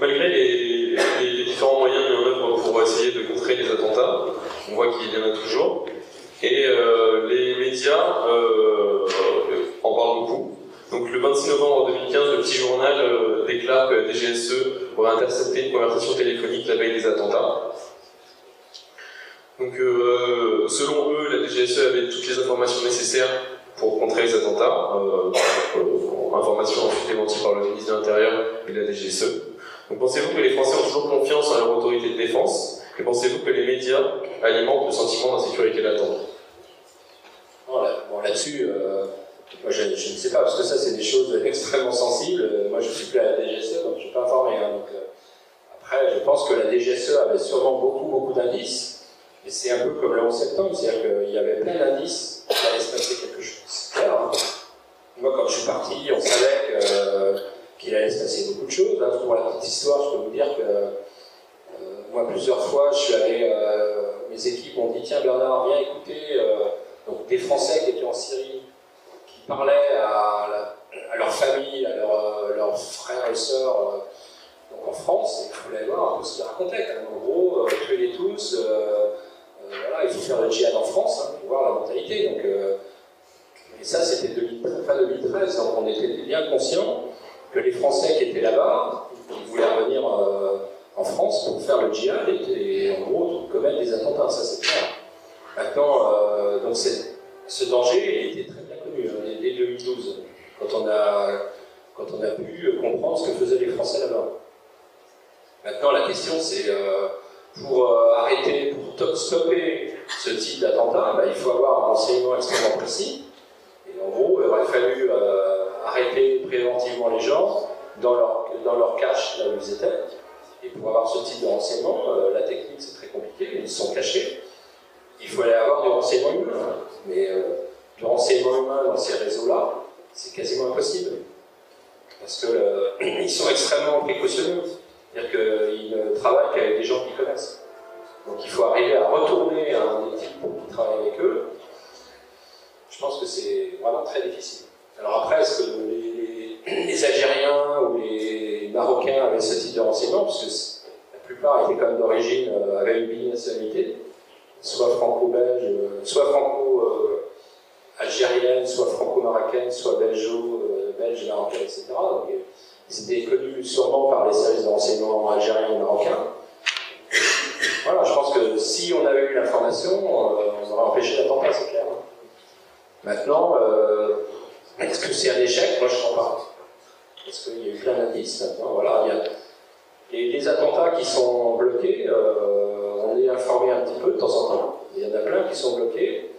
Malgré les différents moyens mis en œuvre pour essayer de contrer les attentats, on voit qu'il y en a toujours, et les médias en parlent beaucoup. Donc le 26 novembre 2015, le petit journal déclare que la DGSE aurait intercepté une conversation téléphonique la veille des attentats. Donc selon eux, la DGSE avait toutes les informations nécessaires pour contrer les attentats, informations ensuite démenties par le ministre de l'Intérieur et la DGSE. Donc pensez-vous que les Français ont toujours confiance en leur autorité de défense, et pensez-vous que les médias alimentent le sentiment d'insécurité latente? Bon, là-dessus, moi je ne sais pas, parce que ça c'est des choses extrêmement sensibles. Moi je ne suis plus à la DGSE, donc je ne suis pas informé. Hein, donc, après, je pense que la DGSE avait sûrement beaucoup d'indices, et c'est un peu comme le 11 septembre, c'est-à-dire qu'il y avait plein d'indices qu'il allait se passer quelque chose. C'est clair, hein. Moi quand je suis parti, on savait qu'il allait se passer beaucoup de choses. Hein. Pour la petite histoire, je peux vous dire que moi plusieurs fois, je suis allé, mes équipes m'ont dit tiens Bernard, viens écouter donc des Français qui étaient en Syrie, qui parlaient à leur famille, à leurs frères et sœurs donc en France, et il fallait voir un peu ce qu'ils racontaient. En gros, tuez-les tous, voilà, il faut faire le djihad en France, hein, pour voir la mentalité. Donc, et ça, c'était fin 2013, donc on était bien conscients que les Français qui étaient là-bas, ils voulaient revenir en France pour faire le djihad et en gros commettre des attentats, ça c'est clair. Maintenant, donc ce danger il était très bien connu hein, dès 2012, quand on a pu comprendre ce que faisaient les Français là-bas. Maintenant, la question c'est pour arrêter, pour stopper ce type d'attentat, il faut avoir un renseignement extrêmement précis. Et en gros, il aurait fallu arrêter préventivement les gens dans leur cache, là où ils étaient. Et pour avoir ce type de renseignement, la technique c'est très compliqué, ils sont cachés. Il fallait avoir du renseignement humain. Mais du renseignement humain dans ces réseaux-là, c'est quasiment impossible. Parce qu'ils sont extrêmement précautionneux. C'est-à-dire qu'ils ne travaillent qu'avec des gens qu'ils connaissent. Donc il faut arriver à retourner à un équipe qui travaille avec eux. Je pense que c'est vraiment très difficile. Alors après, est-ce que les Algériens ou les Marocains avaient ce type de renseignements? Parce que la plupart étaient quand même d'origine, avaient une binationalité, soit franco-belge, soit franco-algérienne, soit franco-marocaine, soit belge, marocaine, etc. Donc, ils étaient connus sûrement par les services de renseignement algériens et marocains. Voilà, je pense que si on avait eu l'information, on aurait empêché l'attentat, c'est clair. Maintenant, est-ce que c'est un échec? Moi, je ne crois pas. Parce qu'il y a eu plein d'indices maintenant. Voilà, il y a les attentats qui sont bloqués, on est informé un petit peu de temps en temps. Il y en a plein qui sont bloqués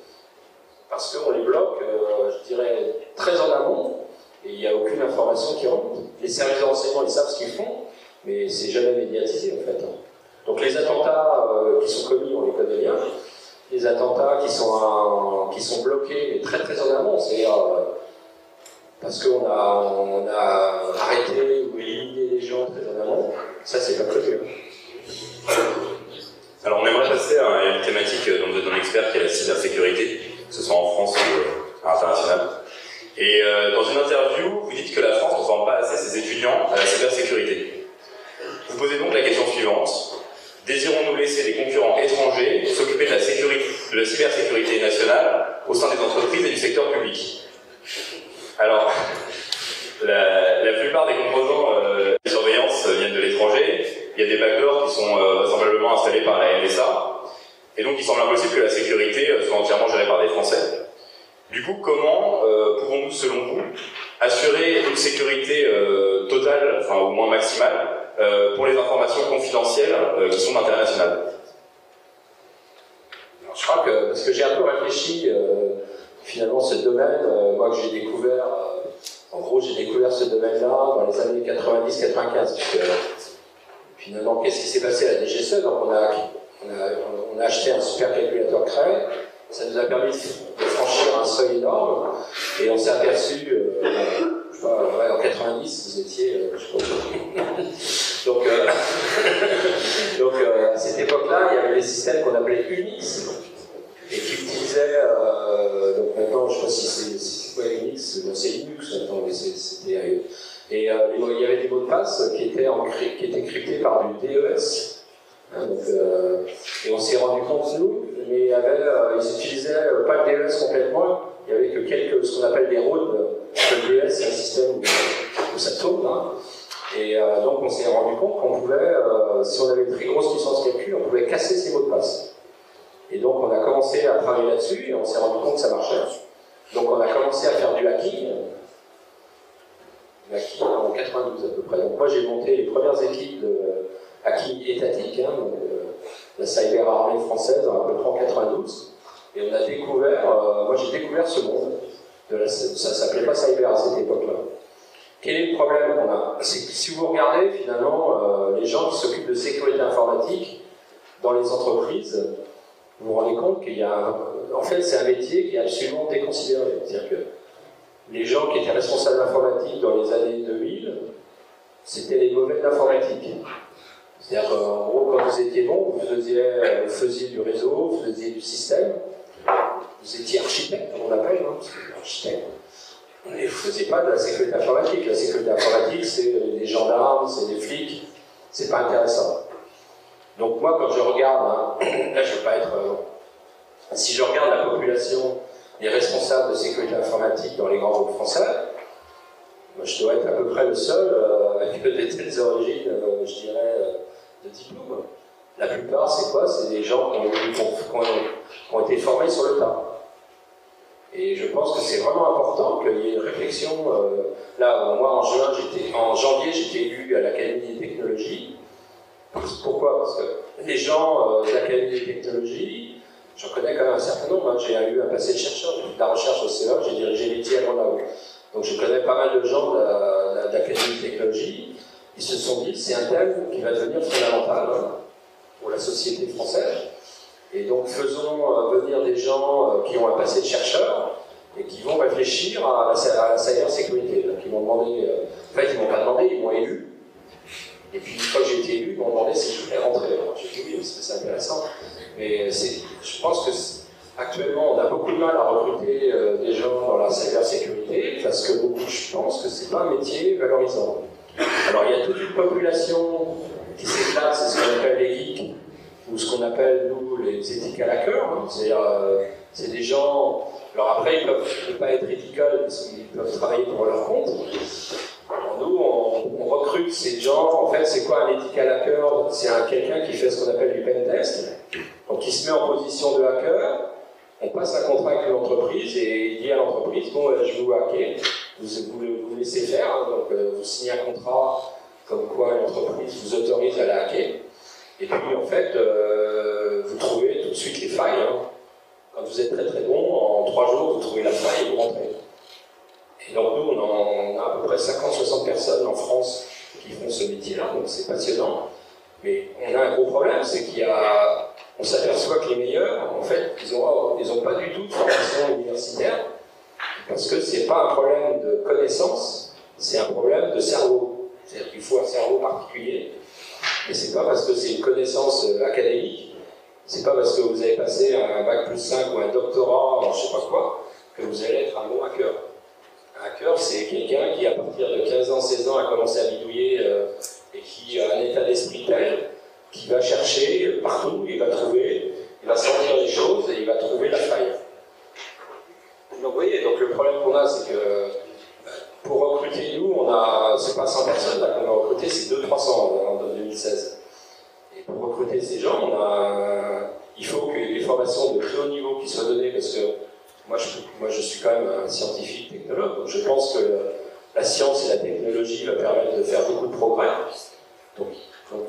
parce qu'on les bloque, je dirais, très en amont. Et il n'y a aucune information qui remonte. Les services de renseignement, ils savent ce qu'ils font, mais c'est jamais médiatisé en fait. Donc les attentats qui sont commis, on les connaît bien. Les attentats qui sont bloqués, mais très très en amont, c'est-à-dire parce qu'on a arrêté ou éliminé les gens très en amont, ça c'est pas connu. Alors on aimerait passer à une thématique dont vous êtes un expert qui est la cybersécurité, que ce soit en France ou à l'international. Et dans une interview, vous dites que la France ne forme pas assez ses étudiants à la cybersécurité. Vous posez donc la question suivante. Désirons-nous laisser des concurrents étrangers s'occuper de la cybersécurité nationale au sein des entreprises et du secteur public? Alors, la plupart des composants de surveillance viennent de l'étranger. Il y a des backdoors qui sont vraisemblablement installés par la NSA. Et donc il semble impossible que la sécurité soit entièrement gérée par des Français. Du coup, comment pouvons-nous, selon vous, assurer une sécurité totale, enfin au moins maximale, pour les informations confidentielles qui sont internationales? Alors, je crois que, parce que j'ai un peu réfléchi, finalement, ce domaine, moi que j'ai découvert, en gros, j'ai découvert ce domaine-là dans les années 90-95. Finalement, qu'est-ce qui s'est passé à la DGSE? Donc, on a acheté un super calculateur Cray. Ça nous a permis de franchir un seuil énorme, et on s'est aperçu, je sais pas, ouais, en 90, vous étiez, je sais pas. Donc à cette époque-là, il y avait des systèmes qu'on appelait Unix, et qui utilisaient, donc maintenant, je ne sais pas si c'est quoi Unix, c'est Linux maintenant, mais c'était. Et il y avait des mots de passe qui étaient cryptés par du DES. Hein, donc, et on s'est rendu compte, nous, mais ils utilisaient pas le DES complètement, il y avait que ce qu'on appelle des routes. Le DES, c'est un système où ça tourne. Hein, et donc on s'est rendu compte qu'on pouvait, si on avait une très grosse puissance calcul, on pouvait casser ces mots de passe. Et donc on a commencé à travailler là-dessus, et on s'est rendu compte que ça marchait. Donc on a commencé à faire du hacking. En 92 à peu près. Donc moi j'ai monté les premières équipes de hacking étatique, hein, donc, la cyber armée française à peu près en 92, et on a découvert, moi j'ai découvert ce monde, ça s'appelait pas cyber à cette époque-là. Quel est le problème qu'on a? C'est que si vous regardez finalement les gens qui s'occupent de sécurité informatique dans les entreprises, vous vous rendez compte qu'il y a en fait c'est un métier qui est absolument déconsidéré. C'est-à-dire que les gens qui étaient responsables d'informatique dans les années 2000, c'était les mauvais de l'informatique. C'est-à-dire qu'en gros, quand vous étiez bon, vous faisiez du réseau, vous faisiez du système, vous étiez architecte, on l'appelle, hein, architecte. Et vous ne faisiez pas de la sécurité informatique. La sécurité informatique, c'est des gendarmes, c'est des flics, c'est pas intéressant. Donc moi, quand je regarde, hein, là je ne veux pas être... si je regarde la population des responsables de sécurité informatique dans les grands groupes français, moi, je dois être à peu près le seul avec des telles origines, je dirais, de diplôme. La plupart, c'est quoi? C'est des gens qui ont été formés sur le tas. Et je pense que c'est vraiment important qu'il y ait une réflexion. Là, moi, en janvier, j'étais élu à l'Académie des technologies. Pourquoi? Parce que les gens de l'Académie des technologies, j'en connais quand même un certain nombre. Hein. J'ai eu un passé de chercheur, j'ai fait de la recherche au CEA, j'ai dirigé l'IT à Grenoble. Donc je connais pas mal de gens de l'Académie de technologie. Ils se sont dit, c'est un thème qui va devenir fondamental, hein, pour la société française. Et donc faisons venir des gens qui ont un passé de chercheurs et qui vont réfléchir à la cybersécurité. Donc ils m'ont demandé, en fait ils m'ont pas demandé, ils m'ont élu. Et puis une fois que j'ai été élu, ils m'ont demandé si je voulais rentrer. Alors j'ai dit oui, parce que c'est intéressant. Mais je pense que actuellement on a beaucoup beaucoup de mal à recruter des gens dans la cybersécurité parce que beaucoup pensent que c'est pas un métier valorisant. Alors il y a toute une population qui s'éclate, c'est ce qu'on appelle les geeks, ou ce qu'on appelle nous les ethical hackers, hein. C'est-à-dire c'est des gens. Alors après ils peuvent pas être ethical parce qu'ils peuvent travailler pour leur compte. Alors nous on recrute ces gens. En fait c'est quoi un ethical hacker? C'est quelqu'un qui fait ce qu'on appelle du pen test. Donc il se met en position de hacker, on passe un contrat avec l'entreprise et il dit à l'entreprise, bon je vais vous hacker, vous laissez faire, hein, donc vous signez un contrat comme quoi l'entreprise vous autorise à la hacker, et puis en fait vous trouvez tout de suite les failles, hein. Quand vous êtes très très bon, en 3 jours vous trouvez la faille et vous rentrez. Et donc nous on a à peu près 50-60 personnes en France qui font ce métier-là, donc c'est passionnant, mais on a un gros problème, c'est on s'aperçoit que les meilleurs, en fait, ils ont pas du tout de formation universitaire, parce que c'est pas un problème de connaissance, c'est un problème de cerveau. C'est-à-dire qu'il faut un cerveau particulier, et c'est pas parce que c'est une connaissance académique, c'est pas parce que vous avez passé un bac plus 5 ou un doctorat, je sais pas quoi, que vous allez être un bon hacker. Un hacker, c'est quelqu'un qui, à partir de 15 ans, 16 ans, a commencé à bidouiller et qui a un état d'esprit tel qui va chercher partout, il va trouver, il va sentir les choses et il va trouver la faille. Donc vous voyez, donc le problème qu'on a, c'est que pour recruter nous, c'est pas 100 personnes là, qu'on a recruté, c'est 200-300 en 2016. Et pour recruter ces gens, il faut que les formations de très haut niveau qui soient données, parce que moi je suis quand même un scientifique technologue, donc je pense que la science et la technologie va permettre de faire beaucoup de progrès. Donc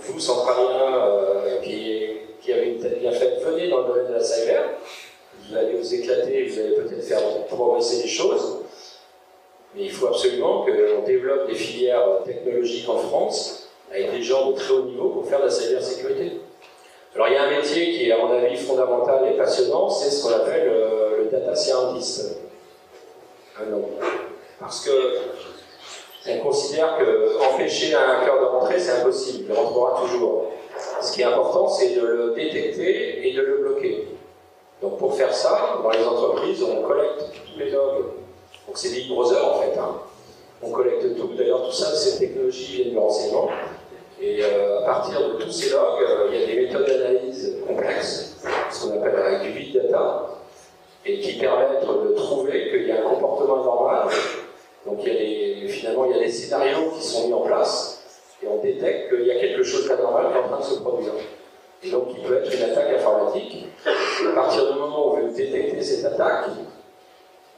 vous, centraliens qui avez une tête bien faite, venez dans le domaine de la cyber, vous allez vous éclater, vous allez peut-être faire progresser les choses, mais il faut absolument qu'on développe des filières technologiques en France avec des gens de très haut niveau pour faire de la cybersécurité. Alors il y a un métier qui est à mon avis fondamental et passionnant, c'est ce qu'on appelle le data scientist. Parce que on considère qu'empêcher un hacker de rentrer, c'est impossible, il rentrera toujours. Ce qui est important, c'est de le détecter et de le bloquer. Donc pour faire ça, dans les entreprises, on collecte tous les logs. Donc c'est des Big Brother en fait. Hein. On collecte tout, d'ailleurs tout ça, ces technologies viennent du renseignement. Et à partir de tous ces logs, il y a des méthodes d'analyse complexes, ce qu'on appelle avec du big data, et qui permettent de trouver qu'il y a un comportement normal. Donc finalement, il y a des scénarios qui sont mis en place, et on détecte qu'il y a quelque chose d'anormal qui est en train de se produire. Et donc, il peut être une attaque informatique. Et à partir du moment où vous détectez cette attaque,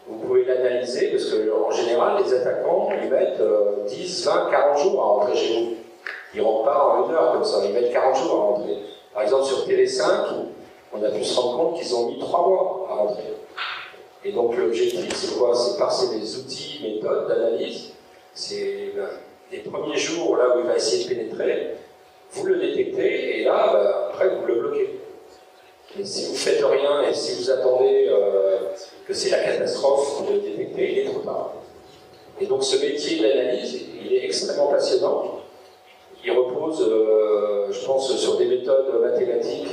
vous pouvez l'analyser, parce qu'en général, les attaquants, ils mettent 10, 20, 40 jours à rentrer chez vous. Ils ne rentrent pas en 1 heure comme ça, ils mettent 40 jours à rentrer. Par exemple, sur Télé5, on a pu se rendre compte qu'ils ont mis 3 mois à rentrer. Et donc l'objectif, c'est quoi? C'est passer des outils, méthodes d'analyse. C'est les premiers jours, là où il va essayer de pénétrer, vous le détectez, et là, après, vous le bloquez. Et si vous ne faites rien, et si vous attendez que c'est la catastrophe de le détecter, il est trop tard. Et donc ce métier d'analyse, il est extrêmement passionnant. Il repose, je pense, sur des méthodes mathématiques.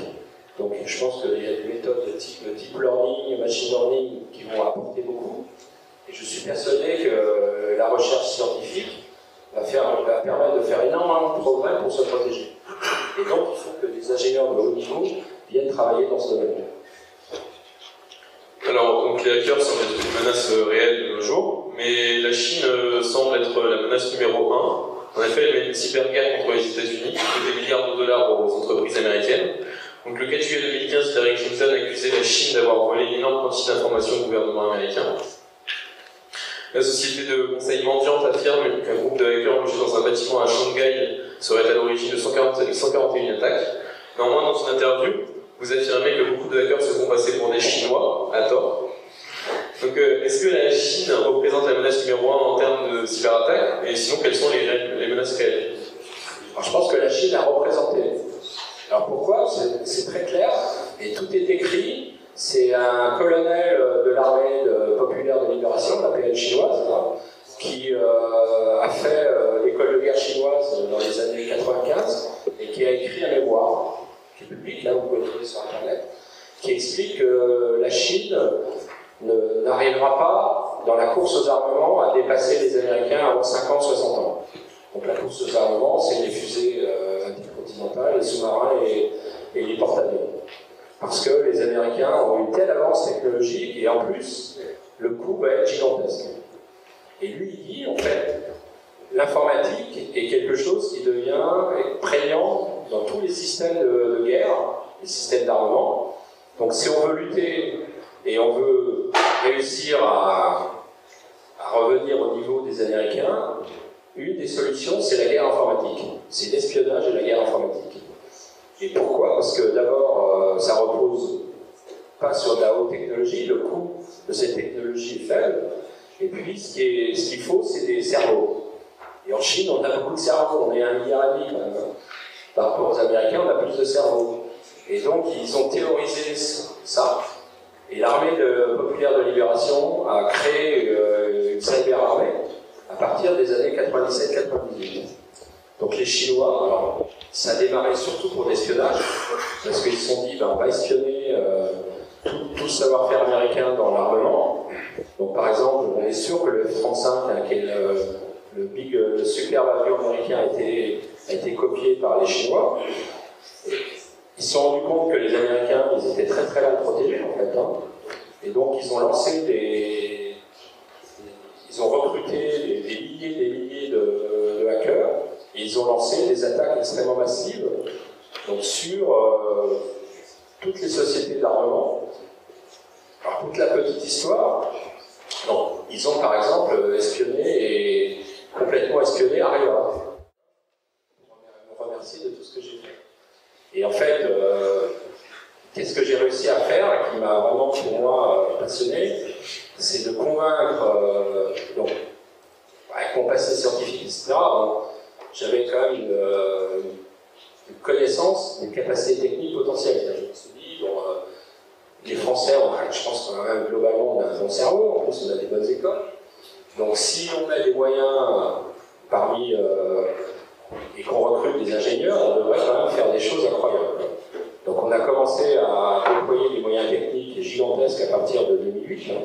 Donc je pense qu'il y a des méthodes de type deep learning, machine learning qui vont apporter beaucoup. Et je suis persuadé que la recherche scientifique va permettre de faire énormément de progrès pour se protéger. Et donc il faut que des ingénieurs de haut niveau viennent travailler dans ce domaine. Alors, donc les hackers semblent être une menace réelle de nos jours, mais la Chine semble être la menace numéro 1. En effet, elle mène une cyberguerre contre les États-Unis, qui coûte des milliards de dollars aux entreprises américaines. Donc le 4 juillet 2015, Hillary Clinton accusait la Chine d'avoir volé une énorme quantité d'informations au gouvernement américain. La société de conseil Mendiant affirme qu'un groupe de hackers logés dans un bâtiment à Shanghai serait à l'origine de 141 attaques. Néanmoins, dans une interview, vous affirmez que beaucoup de hackers se font passer pour des Chinois, à tort. Donc, est-ce que la Chine représente la menace numéro 1 en termes de cyberattaques? Et sinon, quelles sont les menaces réelles? Alors, je pense que la Chine a représenté. Alors pourquoi? C'est très clair, et tout est écrit. C'est un colonel de l'armée populaire de libération, la PN chinoise, hein, qui a fait l'école de guerre chinoise dans les années 95, et qui a écrit un mémoire, qui est public, là vous pouvez le trouver sur Internet, qui explique que la Chine n'arrivera pas, dans la course aux armements, à dépasser les Américains avant 50, 60 ans. Donc la course aux armements, c'est les fusées intercontinentales, les sous-marins et les porte-avions. Parce que les Américains ont une telle avance technologique, et en plus, le coût va être gigantesque. Et lui, il dit, en fait, l'informatique est quelque chose qui devient prégnant dans tous les systèmes de guerre, les systèmes d'armement. Donc si on veut lutter et on veut réussir à revenir au niveau des Américains, une des solutions, c'est la guerre informatique. C'est l'espionnage et la guerre informatique. Et pourquoi? Parce que d'abord, ça repose pas sur de la haute technologie, le coût de cette technologie est faible, et puis ce qu'il faut, c'est des cerveaux. Et en Chine, on a beaucoup de cerveaux, on est 1,5 milliard quand même. Par rapport aux Américains, on a plus de cerveaux. Et donc, ils ont théorisé ça, et l'armée populaire de libération a créé une cyber-armée à partir des années 97-98. Donc les Chinois, alors, ça a démarré surtout pour l'espionnage, parce qu'ils se sont dit, ben, on va espionner tout le savoir-faire américain dans l'armement. Donc par exemple, on est sûr que le F-35, hein, qui est le superbe avion américain, a été copié par les Chinois. Ils se sont rendus compte que les Américains, ils étaient très très mal protégés en fait. Hein. Et donc ils ont lancé ils ont recruté des milliers de hackers, et ils ont lancé des attaques extrêmement massives donc, sur toutes les sociétés d'armement. Alors toute la petite histoire, donc, ils ont par exemple complètement espionné Areva. Je me remercie de tout ce que j'ai fait. Et en fait, qu'est-ce que j'ai réussi à faire, et qui m'a vraiment pour moi passionné, c'est de convaincre, donc, avec mon passé scientifique, etc., bon, j'avais quand même une connaissance des capacités techniques potentielles. Je me suis dit, bon, les Français, je pense qu'on a même globalement un bon cerveau, en plus on a des bonnes écoles. Donc si on a des moyens et qu'on recrute des ingénieurs, on devrait quand même faire des choses incroyables. Donc on a commencé à déployer des moyens techniques gigantesques à partir de 2008, hein,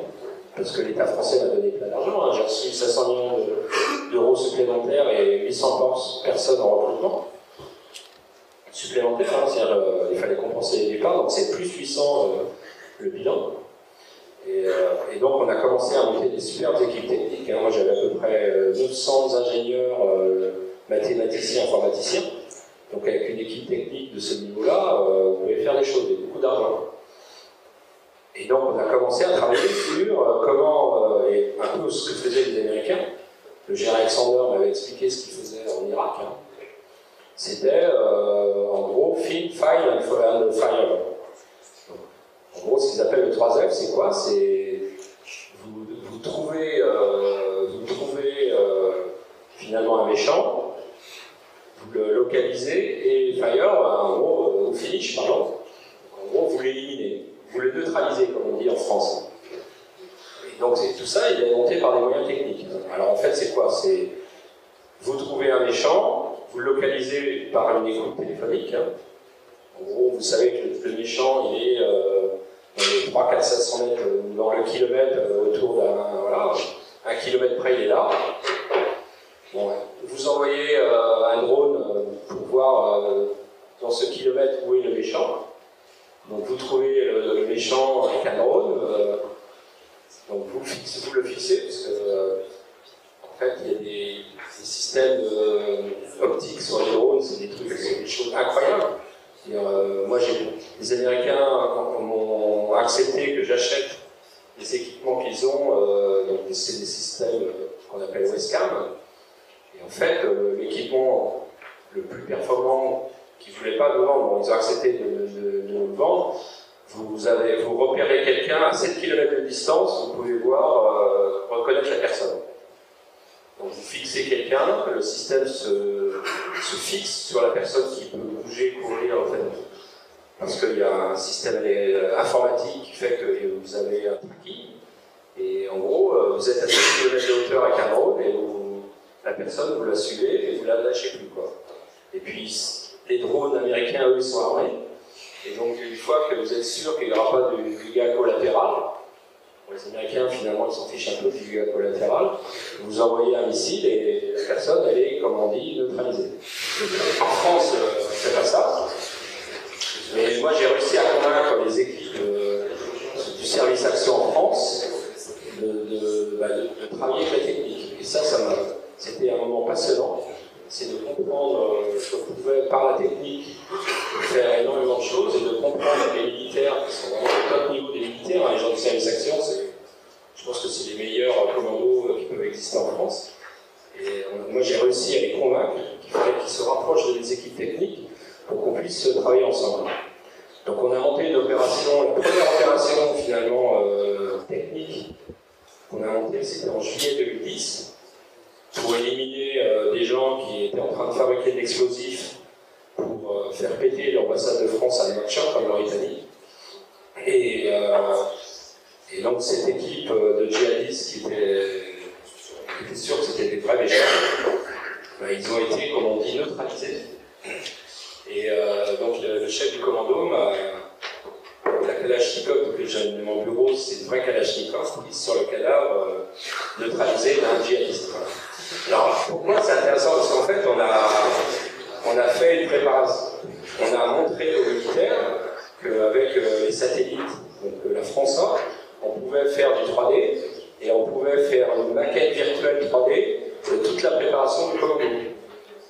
parce que l'État français m'a donné plein d'argent. Hein. J'ai reçu 500 millions d'euros supplémentaires et 800 personnes en recrutement supplémentaire. Hein, c'est-à-dire il fallait compenser les départs, donc c'est plus 800 le bilan. Et donc on a commencé à monter des superbes équipes techniques. Hein. Moi j'avais à peu près 900 ingénieurs, mathématiciens, informaticiens. Donc avec une équipe technique de ce niveau-là, on pouvait faire des choses, avec beaucoup d'argent. Et donc on a commencé à travailler sur comment, et un peu ce que faisaient les Américains. Le général Alexander m'avait expliqué ce qu'ils faisaient en Irak. Hein. C'était en gros Find, Fire and Fire. En gros, ce qu'ils appellent le 3F, c'est quoi? C'est vous trouvez finalement un méchant, vous le localisez, et Fire, en gros, au finish, pardon. En gros, vous l'éliminez, vous le neutralisez, comme on dit en France. Et donc, tout ça, il est monté par des moyens techniques. Alors, en fait, c'est quoi? C'est vous trouvez un méchant, vous le localisez par une écoute téléphonique. Hein. En gros, vous savez que le méchant, il est dans les 3, 4, 500 mètres, dans le kilomètre, autour d'un... Voilà, 1 kilomètre près, il est là. Bon, vous envoyez un drone pour voir dans ce kilomètre où est le méchant. Donc vous trouvez le méchant avec un drone. Donc vous le fixez, parce que en fait, il y a des systèmes optiques sur les drones, c'est des choses incroyables. Moi, les Américains m'ont accepté que j'achète les équipements qu'ils ont, donc c'est des systèmes qu'on appelle Wescam. Et en fait, l'équipement le plus performant qu'ils ne voulaient pas nous vendre, ils ont accepté de nous le vendre. Vous repérez quelqu'un à 7 km de distance, vous pouvez reconnaître la personne. Donc vous fixez quelqu'un, le système se fixe sur la personne qui peut bouger, courir, en fait. Parce qu'il y a un système informatique qui fait que vous avez un tracking. Et en gros, vous êtes à 7 km de hauteur avec un drone, et la personne, vous la suivez et vous la lâchez plus, quoi. Et puis, les drones américains, eux, ils sont armés. Et donc, une fois que vous êtes sûr qu'il n'y aura pas de dégâts collatéraux, les Américains, finalement, ils s'en fichent un peu du dégât collatéral. Vous envoyez un missile et la personne, elle est, comme on dit, neutralisée. En France, c'est pas ça. Mais moi, j'ai réussi à convaincre les équipes du service action en France de travailler avec la technique. Et ça c'était un moment passionnant. C'est de comprendre qu'on pouvait, par la technique, faire énormément de choses et de comprendre les militaires qui sont vraiment au top niveau des militaires. Les gens du service action, je pense que c'est les meilleurs commandos qui peuvent exister en France. Et moi, j'ai réussi à les convaincre qu'il fallait qu'ils se rapprochent des équipes techniques pour qu'on puisse travailler ensemble. Donc on a monté une opération, la première opération finalement technique qu'on a montée, c'était en juillet 2010, pour éliminer des gens qui étaient en train de fabriquer de l'explosif pour faire péter l'ambassade de France à Nouakchott, en Mauritanie. Et donc cette équipe de djihadistes qui était sûre que c'était des vrais méchants, ils ont été, comme on dit, neutralisés. Et donc le chef du commando, la Kalachnikov que j'ai dans mon bureau, c'est une vraie Kalachnikov, qui sur le cadavre neutralisé d'un djihadiste. Alors pourquoi c'est intéressant? Parce qu'en fait on a fait une préparation. On a montré aux militaires qu'avec les satellites, donc la France, on pouvait faire du 3D et on pouvait faire une maquette virtuelle 3D de toute la préparation du commando.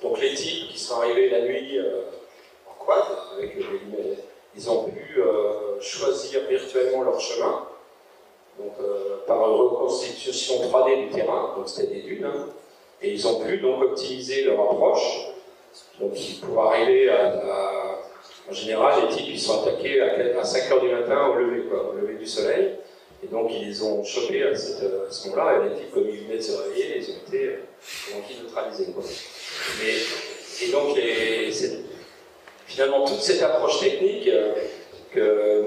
Donc les types qui sont arrivés la nuit en quad, avec ils ont pu choisir virtuellement leur chemin, donc par une reconstitution 3D du terrain, donc c'était des dunes, et ils ont pu donc optimiser leur approche, donc pour arriver en général, les types ils sont attaqués à 5h du matin au lever du soleil, et donc ils les ont chopés à ce moment-là, et les types, comme ils venaient de se réveiller, ils ont été neutralisés. Et donc, finalement, toute cette approche technique que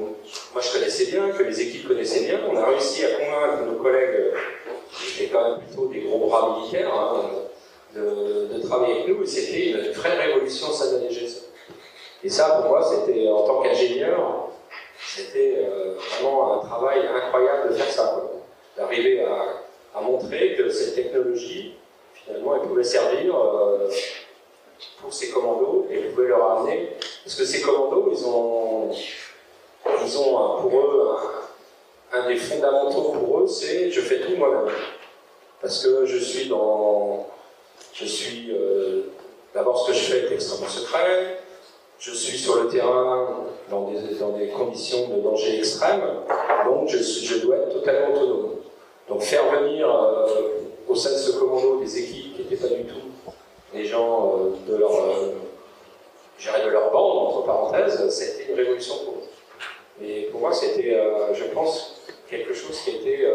moi je connaissais bien, que les équipes connaissaient bien, on a réussi à convaincre nos collègues, qui étaient quand même plutôt des gros bras militaires, de travailler avec nous, et c'était une vraie révolution au sein de la DGSE. Et ça, pour moi, c'était, en tant qu'ingénieur, c'était vraiment un travail incroyable de faire ça, d'arriver à montrer que cette technologie, finalement, elle pouvait servir pour ces commandos et pouvait leur amener, parce que ces commandos, ils ont pour eux, un des fondamentaux pour eux, c'est je fais tout moi-même. Parce que d'abord ce que je fais est extrêmement secret, je suis sur le terrain dans des conditions de danger extrême, donc je dois être totalement autonome. Donc faire venir au sein de ce commando des équipes qui n'étaient pas du tout des gens de leur bande, entre parenthèses, c'était une révolution pour eux. Mais pour moi, c'était, je pense, quelque chose qui était,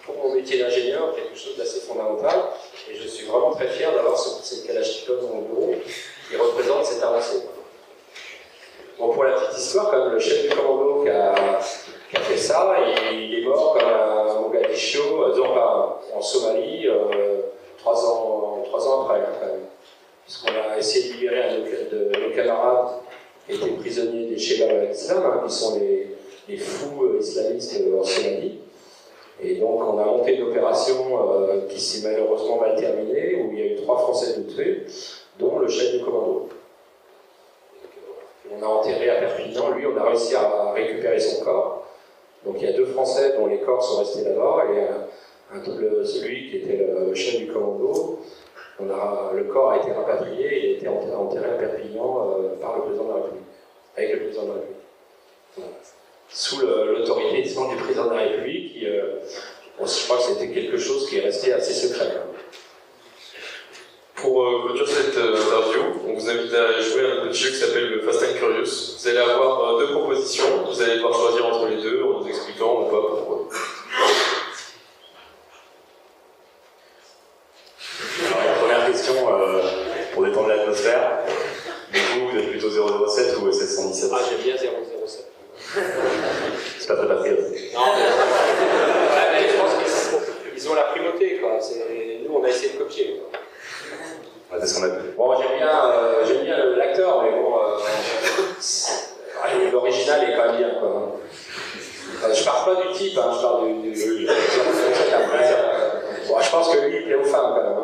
pour mon métier d'ingénieur, quelque chose d'assez fondamental. Et je suis vraiment très fier d'avoir cette Kalachnikov dans mon bureau qui représente cette avancée. Bon, pour la petite histoire, quand même, le chef du commando qui a fait ça, il est mort comme à Mogadiscio, en Somalie, 3 ans après, quand même. Puisqu'on a essayé de libérer un de nos camarades qui étaient prisonniers des Shebab al-Islam, qui sont les fous islamistes en Somalie. Et donc on a monté une opération qui s'est malheureusement mal terminée, où il y a eu 3 Français tués, dont le chef du commando. On a enterré à Perpignan, lui on a réussi à récupérer son corps. Donc il y a 2 Français dont les corps sont restés là-bas, et celui qui était le chef du commando, le corps a été rapatrié et il a été enterré à Perpignan par le président de la République, avec le président de la République. Voilà. Sous l'autorité du président de la République, je crois que c'était quelque chose qui est resté assez secret. Pour clôturer cette interview, on vous invite à jouer à un petit jeu qui s'appelle le Fast and Curious. Vous allez avoir 2 propositions, vous allez devoir choisir entre les deux en nous expliquant ou pas pourquoi. Alors, la première question, pour détendre l'atmosphère, du coup, vous êtes plutôt 007 ou 717? Ah, j'aime bien 007. C'est pas très patriote. Non, mais je pense qu'ils ont la primauté, quoi. Nous, on a essayé de copier, quoi. Ouais, c'est ce qu'on a fait. Bon, j'aime bien l'acteur, mais bon, l'original est quand même bien, quoi. Je partage parle pas du type, hein, je parle du après, bon, je pense que lui, il plaît aux femmes quand même.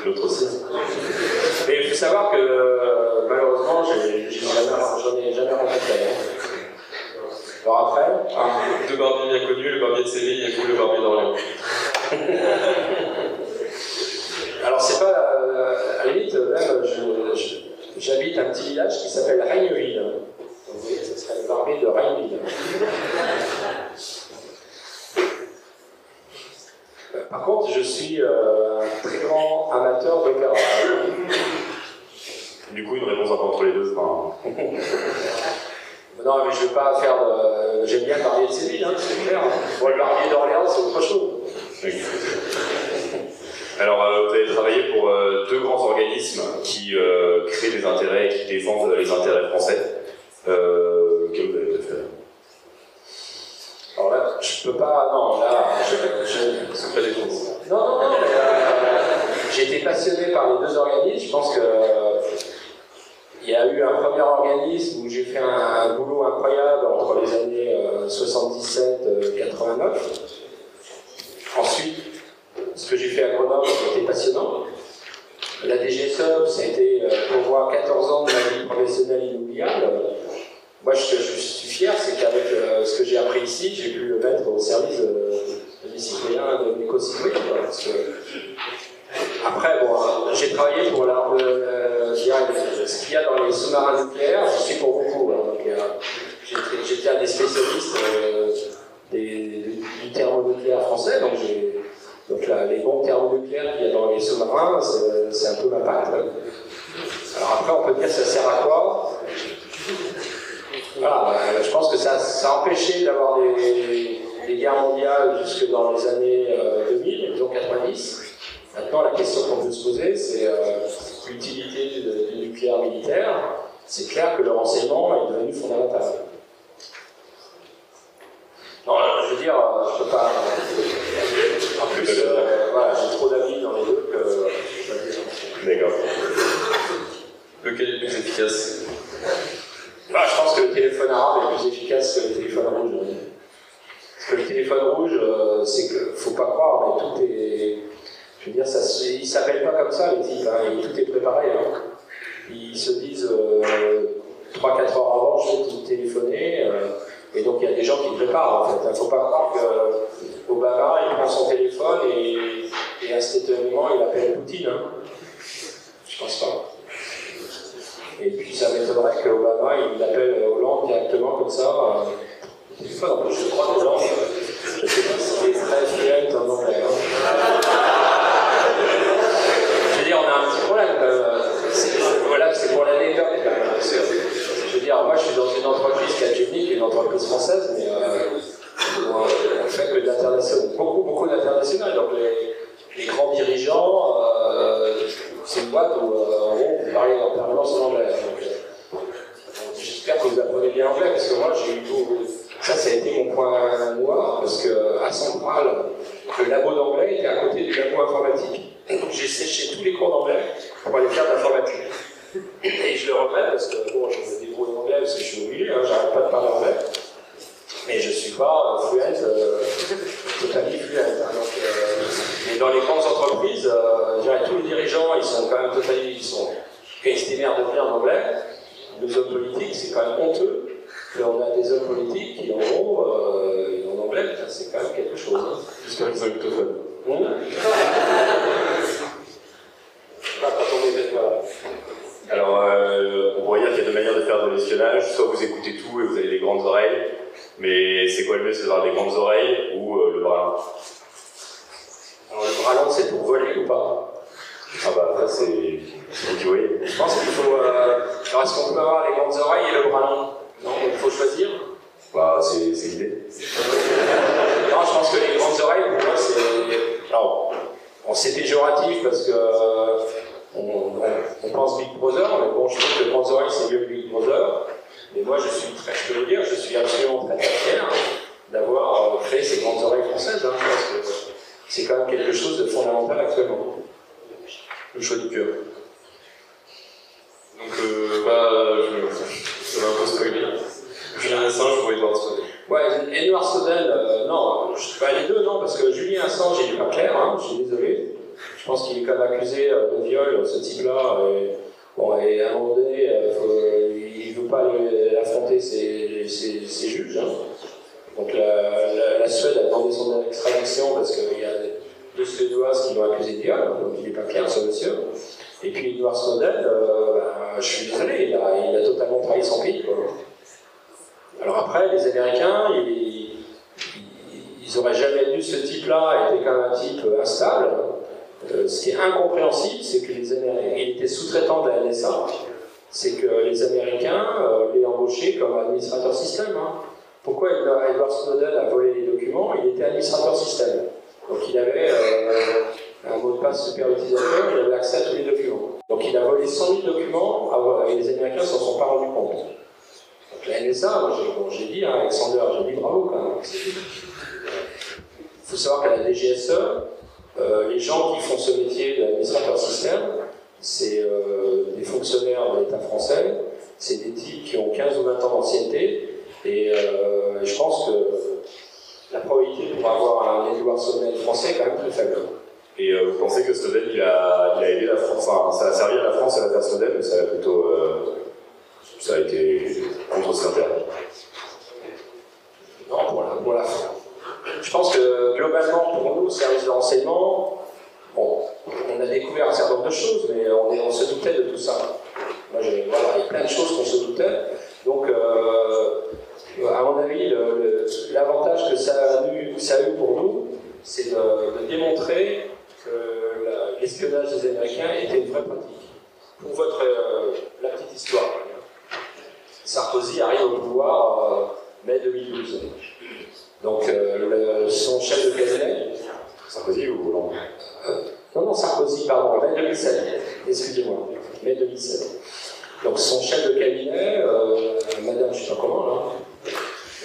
L'autre aussi. Mais il faut savoir que malheureusement, j'en ai jamais rencontré. Alors après, Deux barbiers bien connus, le barbier de Séville et vous, le barbier d'Orléans. alors c'est pas, à la limite, même, j'habite un petit village qui s'appelle Reigneville. Donc vous voyez, ce serait le barbier de Reigneville. Par contre, je suis un très grand amateur d'opéra. Du coup, une réponse un peu entre les deux. Enfin... Non, mais je ne veux pas faire de... J'aime bien le barbier de Séville, hein, c'est clair. Bon, le barbier d'Orléans, c'est autre chose. Alors, vous avez travaillé pour deux grands organismes qui créent des intérêts, qui défendent les intérêts français. Quel vous avez fait? Alors là, je peux pas... Non, là, Secret défense. Non, mais, j'ai été passionné par les deux organismes. Je pense que il y a eu un premier organisme où j'ai fait un boulot incroyable entre les années 77 et 89. Ensuite, ce que j'ai fait à Grenoble, c'était passionnant. La DGSE, ça a été pour moi 14 ans de ma vie professionnelle inoubliable. Moi, ce que je suis fier, c'est qu'avec ce que j'ai appris ici, j'ai pu le mettre au service de mes citoyens et de mes co-citoyens. Parce que... Après, bon, j'ai travaillé pour ce qu'il y a dans les sous-marins nucléaires, je suis pour beaucoup. Hein, donc, j'étais un des spécialistes du thermonucléaire français, donc les bombes thermonucléaires qu'il y a dans les sous-marins, c'est un peu ma patte. Alors après, on peut dire ça sert à quoi? Voilà, je pense que ça a empêché d'avoir des guerres mondiales jusque dans les années 2000, disons 90. Maintenant, la question qu'on peut se poser, c'est l'utilité du nucléaire militaire. C'est clair que le renseignement est devenu fondamental. Non, je veux dire, je peux pas... En plus, voilà, j'ai trop d'amis dans les deux que... D'accord. Lequel est le plus efficace? Je pense que le téléphone arabe est plus efficace que le téléphone rouge. Parce que le téléphone rouge, c'est que, faut pas croire, mais tout est... Je veux dire, ils ne s'appellent pas comme ça, les types, hein, et tout est préparé. Hein. Ils se disent 3-4 heures avant, je vais te téléphoner, et donc il y a des gens qui préparent, en fait. Il ne faut pas croire qu'Obama, il prend son téléphone et instantanément, il appelle Poutine. Hein. Je pense pas. Et puis ça m'étonnerait qu'Obama, il appelle Hollande directement comme ça. Téléphone, en plus, je crois que Hollande, je ne sais pas s'il est très fluent en anglais. Je veux dire, on a un petit problème. Voilà, c'est pour l'anecdote. Je veux dire, moi, je suis dans une entreprise Capgemini, une entreprise française, mais on fait que de l'international, beaucoup d'international. Donc les grands dirigeants, c'est une boîte où, en gros, vous parlez en permanence en anglais. J'espère que vous apprenez bien l'anglais, parce que moi, j'ai eu ça a été mon point noir, parce qu'à Centrale, le labo d'anglais était à côté du labo informatique. Donc j'ai séché tous les cours d'anglais pour aller faire de l'informatique. Et je le regrette, parce que bon, je me débrouille en anglais, parce que je suis obligé, hein, j'arrête pas de parler anglais. Mais je ne suis pas fluent, totalement fluent. Hein, donc, mais dans les grandes entreprises, je dirais, tous les dirigeants, ils sont quand même totalement, ils sont estimés de bien en anglais. Les hommes politiques, c'est quand même honteux. On a des hommes politiques qui, en gros, en anglais, c'est quand même quelque chose. Hein. J'espère qu'ils sont luttophones. Alors, on pourrait dire qu'il y a deux manières de faire de l'espionnage. Soit vous écoutez tout et vous avez des grandes oreilles, mais c'est quoi le mieux, c'est d'avoir des grandes oreilles ou le bras long? Alors, le bras long, c'est pour voler ou pas? Ah bah, après, c'est vous qui voyez. Je pense qu'il faut... Alors, est-ce qu'on peut avoir les grandes oreilles et le bras long? Non, il faut choisir. Bah, c'est l'idée. Non, je pense que les grandes oreilles, pour moi, c'est... Alors, c'est péjoratif parce que on pense Big Brother, mais bon, je trouve que grandes oreilles, c'est mieux que Big Brother. Mais moi, je peux le dire, je suis absolument très fier d'avoir créé ces grandes oreilles françaises. Hein, parce que c'est quand même quelque chose de fondamental actuellement. Le choix du cœur. Donc, je vais un peu spoiler. Julien Assange, vous pouvez voir spoiler. Ouais, Edward Snowden, non, les deux, non, parce que Julian Assange, il n'est pas clair, hein, je suis désolé. Je pense qu'il est quand même accusé de viol, ce type-là. Bon, et à un moment donné, il ne veut pas affronter ses juges. Hein. Donc la Suède a demandé son extradition parce qu'il y a deux Suédoises qui l'ont accusé de viol, donc il n'est pas clair, ce monsieur. Et puis Edward Snowden, je suis désolé, il a totalement trahi son pays, quoi. Alors après, les Américains, ils n'auraient jamais dû, ce type-là était quand même un type instable. Ce qui est incompréhensible, c'est que les Américains, il était sous-traitant de la NSA, c'est que les Américains l'aient embauché comme administrateur système. Hein. Pourquoi Edward Snowden a volé les documents? Il était administrateur système. Donc il avait un mot de passe super utilisateur, il avait accès à tous les documents. Donc il a volé 100 000 documents et les Américains ne s'en sont pas rendus compte. Donc la NSA, moi j'ai dit, hein, Alexander, j'ai dit bravo quand même. Il faut savoir qu'à la DGSE, les gens qui font ce métier d'administrateur système, c'est des fonctionnaires de l'État français, c'est des types qui ont 15 ou 20 ans d'ancienneté, et je pense que la probabilité pour avoir un Edward Snowden français est quand même très faible. Et vous pensez que Snowden, il a aidé la France, enfin, ça a servi à la France à l'affaire Snowden, mais ça a plutôt... ça a été contre ses intérêts? Non, pour la France. Je pense que globalement, pour nous, au service de renseignement, bon, on a découvert un certain nombre de choses, mais on se doutait de tout ça. Moi, voilà, il y a plein de choses qu'on se doutait. Donc, à mon avis, l'avantage que ça a eu pour nous, c'est de démontrer que l'espionnage des Américains était une vraie pratique. Pour la petite histoire, Sarkozy arrive au pouvoir mai 2012. Donc, son chef de cabinet... Sarkozy ou Hollande? Non, Sarkozy, pardon, mai 2007. Excusez-moi, mai 2007. Donc, son chef de cabinet, madame, je ne sais pas comment, là,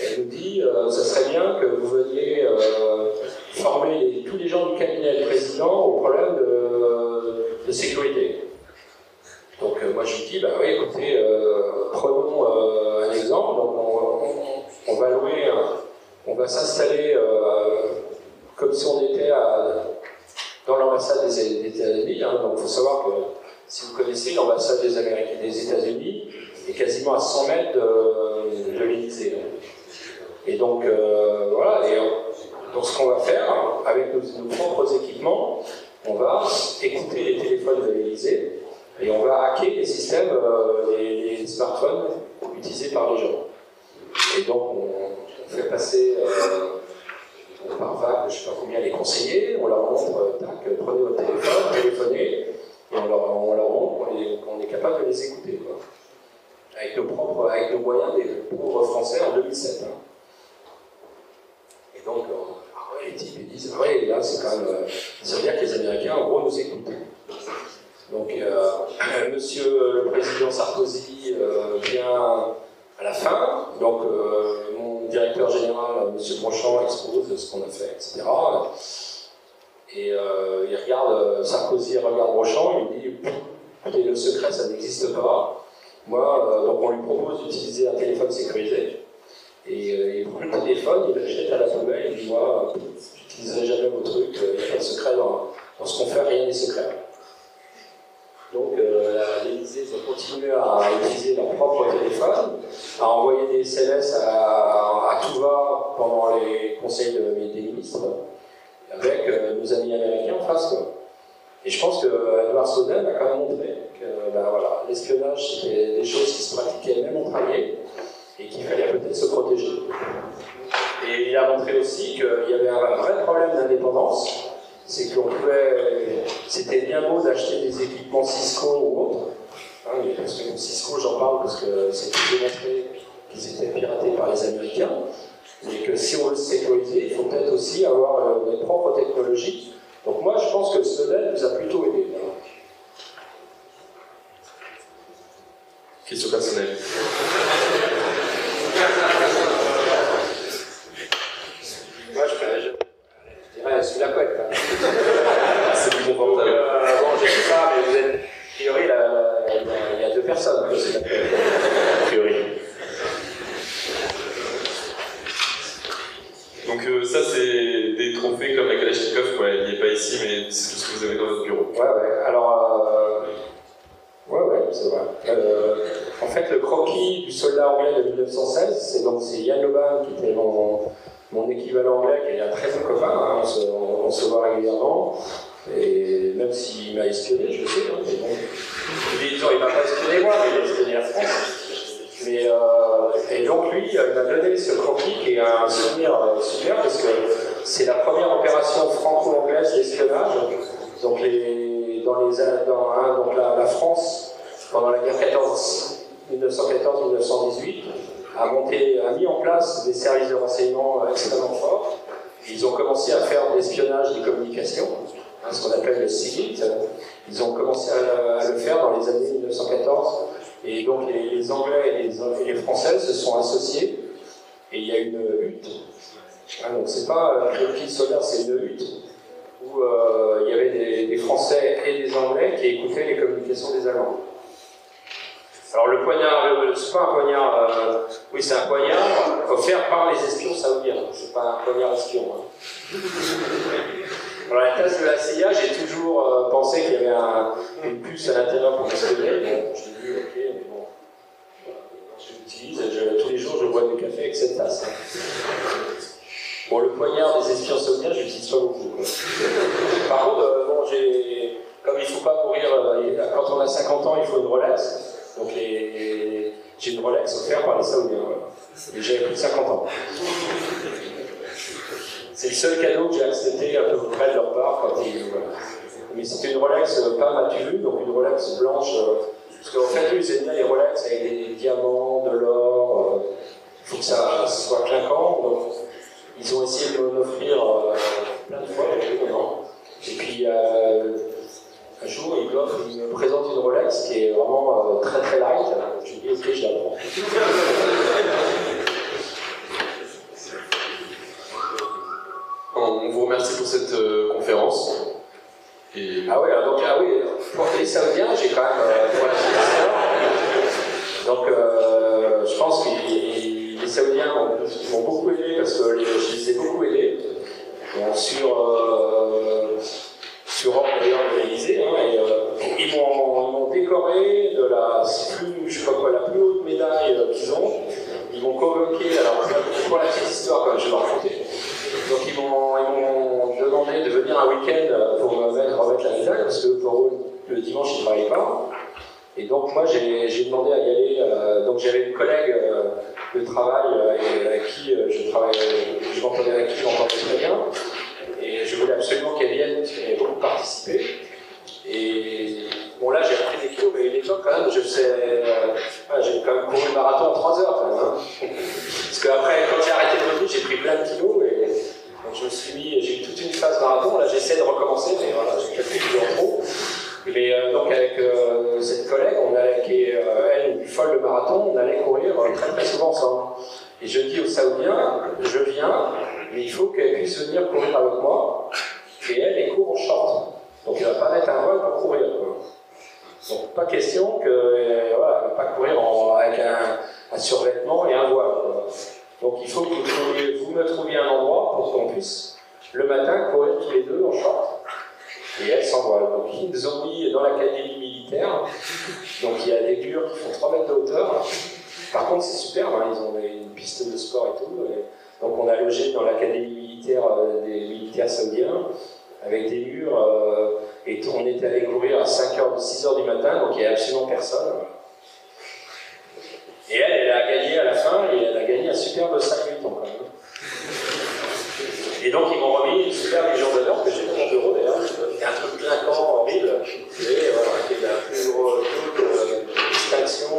elle nous dit ça serait bien que vous veniez former tous les gens du cabinet du président au problème de sécurité. Donc, moi, je lui dis, bah oui, écoutez, prenons un exemple. Donc, on va louer... On va s'installer comme si on était dans l'ambassade des États-Unis. Hein. Donc il faut savoir que, si vous connaissez, l'ambassade des États-Unis est quasiment à 100 mètres de l'Élysée. Et donc, voilà. Et donc ce qu'on va faire, avec nos propres équipements, on va écouter les téléphones de l'Élysée et on va hacker les systèmes, les smartphones utilisés par les gens. Et donc, on fait passer par vague, je ne sais pas combien, les conseillers, on leur montre, prenez votre téléphone, téléphonez, et on leur montre qu'on est capable de les écouter, quoi. Avec nos moyens des pauvres Français en 2007. Hein. Et donc, les types ils disent, ouais, là, c'est quand même, ça veut dire que les Américains, en gros, nous écoutent. Donc, monsieur le président Sarkozy vient à la fin, donc mon directeur général, M. Brochant, expose ce qu'on a fait, etc. Et il regarde, Sarkozy regarde Brochant, il dit écoutez, le secret, ça n'existe pas. Moi, donc on lui propose d'utiliser un téléphone sécurisé. Et il prend le téléphone, il le jette à la poubelle, il dit moi, j'utiliserai jamais vos trucs, il n'y a pas de secret dans ce qu'on fait, rien n'est secret. Donc l'Élysée, ils ont continué à utiliser leur propre téléphone, à envoyer des SMS à tout va pendant les conseils des ministres, avec nos amis américains en face, quoi. Et je pense que Edward Snowden a quand même montré que voilà, l'espionnage, c'était des choses qui se pratiquaient même entre alliés et qu'il fallait peut-être se protéger. Et il a montré aussi qu'il y avait un vrai problème d'indépendance. C'est qu'on pouvait... C'était bien beau d'acheter des équipements Cisco ou autres. Hein, parce que Cisco, j'en parle parce que c'est démontré qu'ils étaient piratés par les Américains. Mais que si on veut se sécuriser, il faut peut-être aussi avoir notre propre technologie. Donc moi, je pense que Snowden nous a plutôt aidé. Question personnelle. Moi, je dirais sous la couette. Hein. C'est plus confortable. Bon, je sais pas, mais vous êtes... A priori, il y a deux personnes. A priori. Donc ça, c'est des trophées comme la Kalachnikov, quoi. Il n'y est pas ici, mais c'est tout ce que vous avez dans votre bureau. Ouais. Alors, ouais, c'est vrai. En fait, le croquis du soldat anglais de 1916, c'est Yann Aubin qui était mon équivalent anglais, qui est un très bon copain, hein, on se voit régulièrement, et même s'il m'a espionné, je le sais, hein, mais bon, il m'a pas espionné moi, mais il a espionné la France. Et donc lui, il m'a donné ce croquis qui est un souvenir super, parce que c'est la première opération franco-anglaise d'espionnage, donc la France, pendant la guerre 1914-1918, a mis en place des services de renseignement extrêmement forts. Ils ont commencé à faire de l'espionnage des communications, hein, ce qu'on appelle le SIGINT. Ils ont commencé à le faire dans les années 1914. Et donc les Anglais et les Français se sont associés. Et il y a une hutte. Ah, donc c'est pas un croquis solaire, c'est une hutte où il y avait des Français et des Anglais qui écoutaient les communications des Allemands. Alors le poignard, c'est pas un poignard, oui c'est un poignard offert par les espions saoudiens, c'est pas un poignard espion. Hein. Alors la tasse de la CIA, j'ai toujours pensé qu'il y avait une puce à l'intérieur pour espionner, bon, je l'ai vu, ok, mais bon, je l'utilise, tous les jours je bois du café avec cette tasse. Hein. Bon, le poignard des espions saoudiens, je l'utilise pas beaucoup. Quoi. Par contre, comme il ne faut pas mourir, quand on a 50 ans, il faut une Rolex. Donc j'ai une Rolex offerte par les Saoudiens. Voilà. Et j'avais plus de 50 ans. C'est le seul cadeau que j'ai accepté à peu près de leur part. Voilà. Mais c'était une Rolex pas matulue, donc une Rolex blanche. Parce qu'en fait, eux, ils aiment bien les Rolex avec des diamants, de l'or. Il faut que ça soit clinquant. Donc, ils ont essayé de m'offrir plein de fois, et puis un jour, il me présente une Rolex qui est vraiment très très light. Je lui dis ok, je la prends. On vous remercie pour cette conférence. Et... Ah oui, pour les Saoudiens, j'ai quand même pour la petite histoire. Donc je pense que les Saoudiens m'ont beaucoup aidé parce que je les ai beaucoup aidés. Bon, sur ordre d'ailleurs de l'Élysée, hein, et ils m'ont décoré de la plus haute médaille qu'ils ont. Ils m'ont convoqué, alors pour la petite histoire quand même, je vais raconter. Donc ils m'ont demandé de venir un week-end pour me remettre la médaille, parce que pour eux, le dimanche ils ne travaillent pas. Et donc moi j'ai demandé à y aller, donc j'avais une collègue de travail avec qui je m'entendais très bien. Et je voulais absolument qu'elle vienne, parce qu'elle avait beaucoup participé. Et bon, là, j'ai repris des kilos, mais à l'époque, quand même, j'ai quand même couru le marathon en 3 heures, quand même. Hein. Parce qu'après, quand j'ai arrêté de revenir, j'ai pris plein de kilos, et donc j'ai eu toute une phase marathon. Là, j'essaie de recommencer, mais voilà, j'ai quelques kilos en trop. Mais donc, avec cette collègue, qui est, elle, une folle de marathon, on allait courir très très souvent ensemble. Et je dis aux Saoudiens, je viens, mais il faut qu'elle puisse venir courir avec moi. Et elle court en short. Donc elle ne va pas mettre un voile pour courir. Quoi. Donc pas question qu'elle ne va pas courir avec un survêtement et un voile. Quoi. Donc il faut que vous me trouviez un endroit pour qu'on puisse le matin courir tous les deux en short. Et elle sans voile. Donc ils nous ont mis dans l'académie militaire. Donc il y a des murs qui font 3 mètres de hauteur. Par contre, c'est super, hein, ils ont une piste de sport et tout. Et donc, on a logé dans l'académie militaire des militaires saoudiens, avec des murs, et on était allé courir à 6h du matin, donc il n'y a absolument personne. Et elle a gagné à la fin, et elle a gagné un superbe 5 minutes quand même. Et donc, ils m'ont remis une superbe Légion d'honneur que j'ai dans mon bureau d'ailleurs. Il y a un truc clinquant, horrible, et voilà, qui est la plus grosse distinction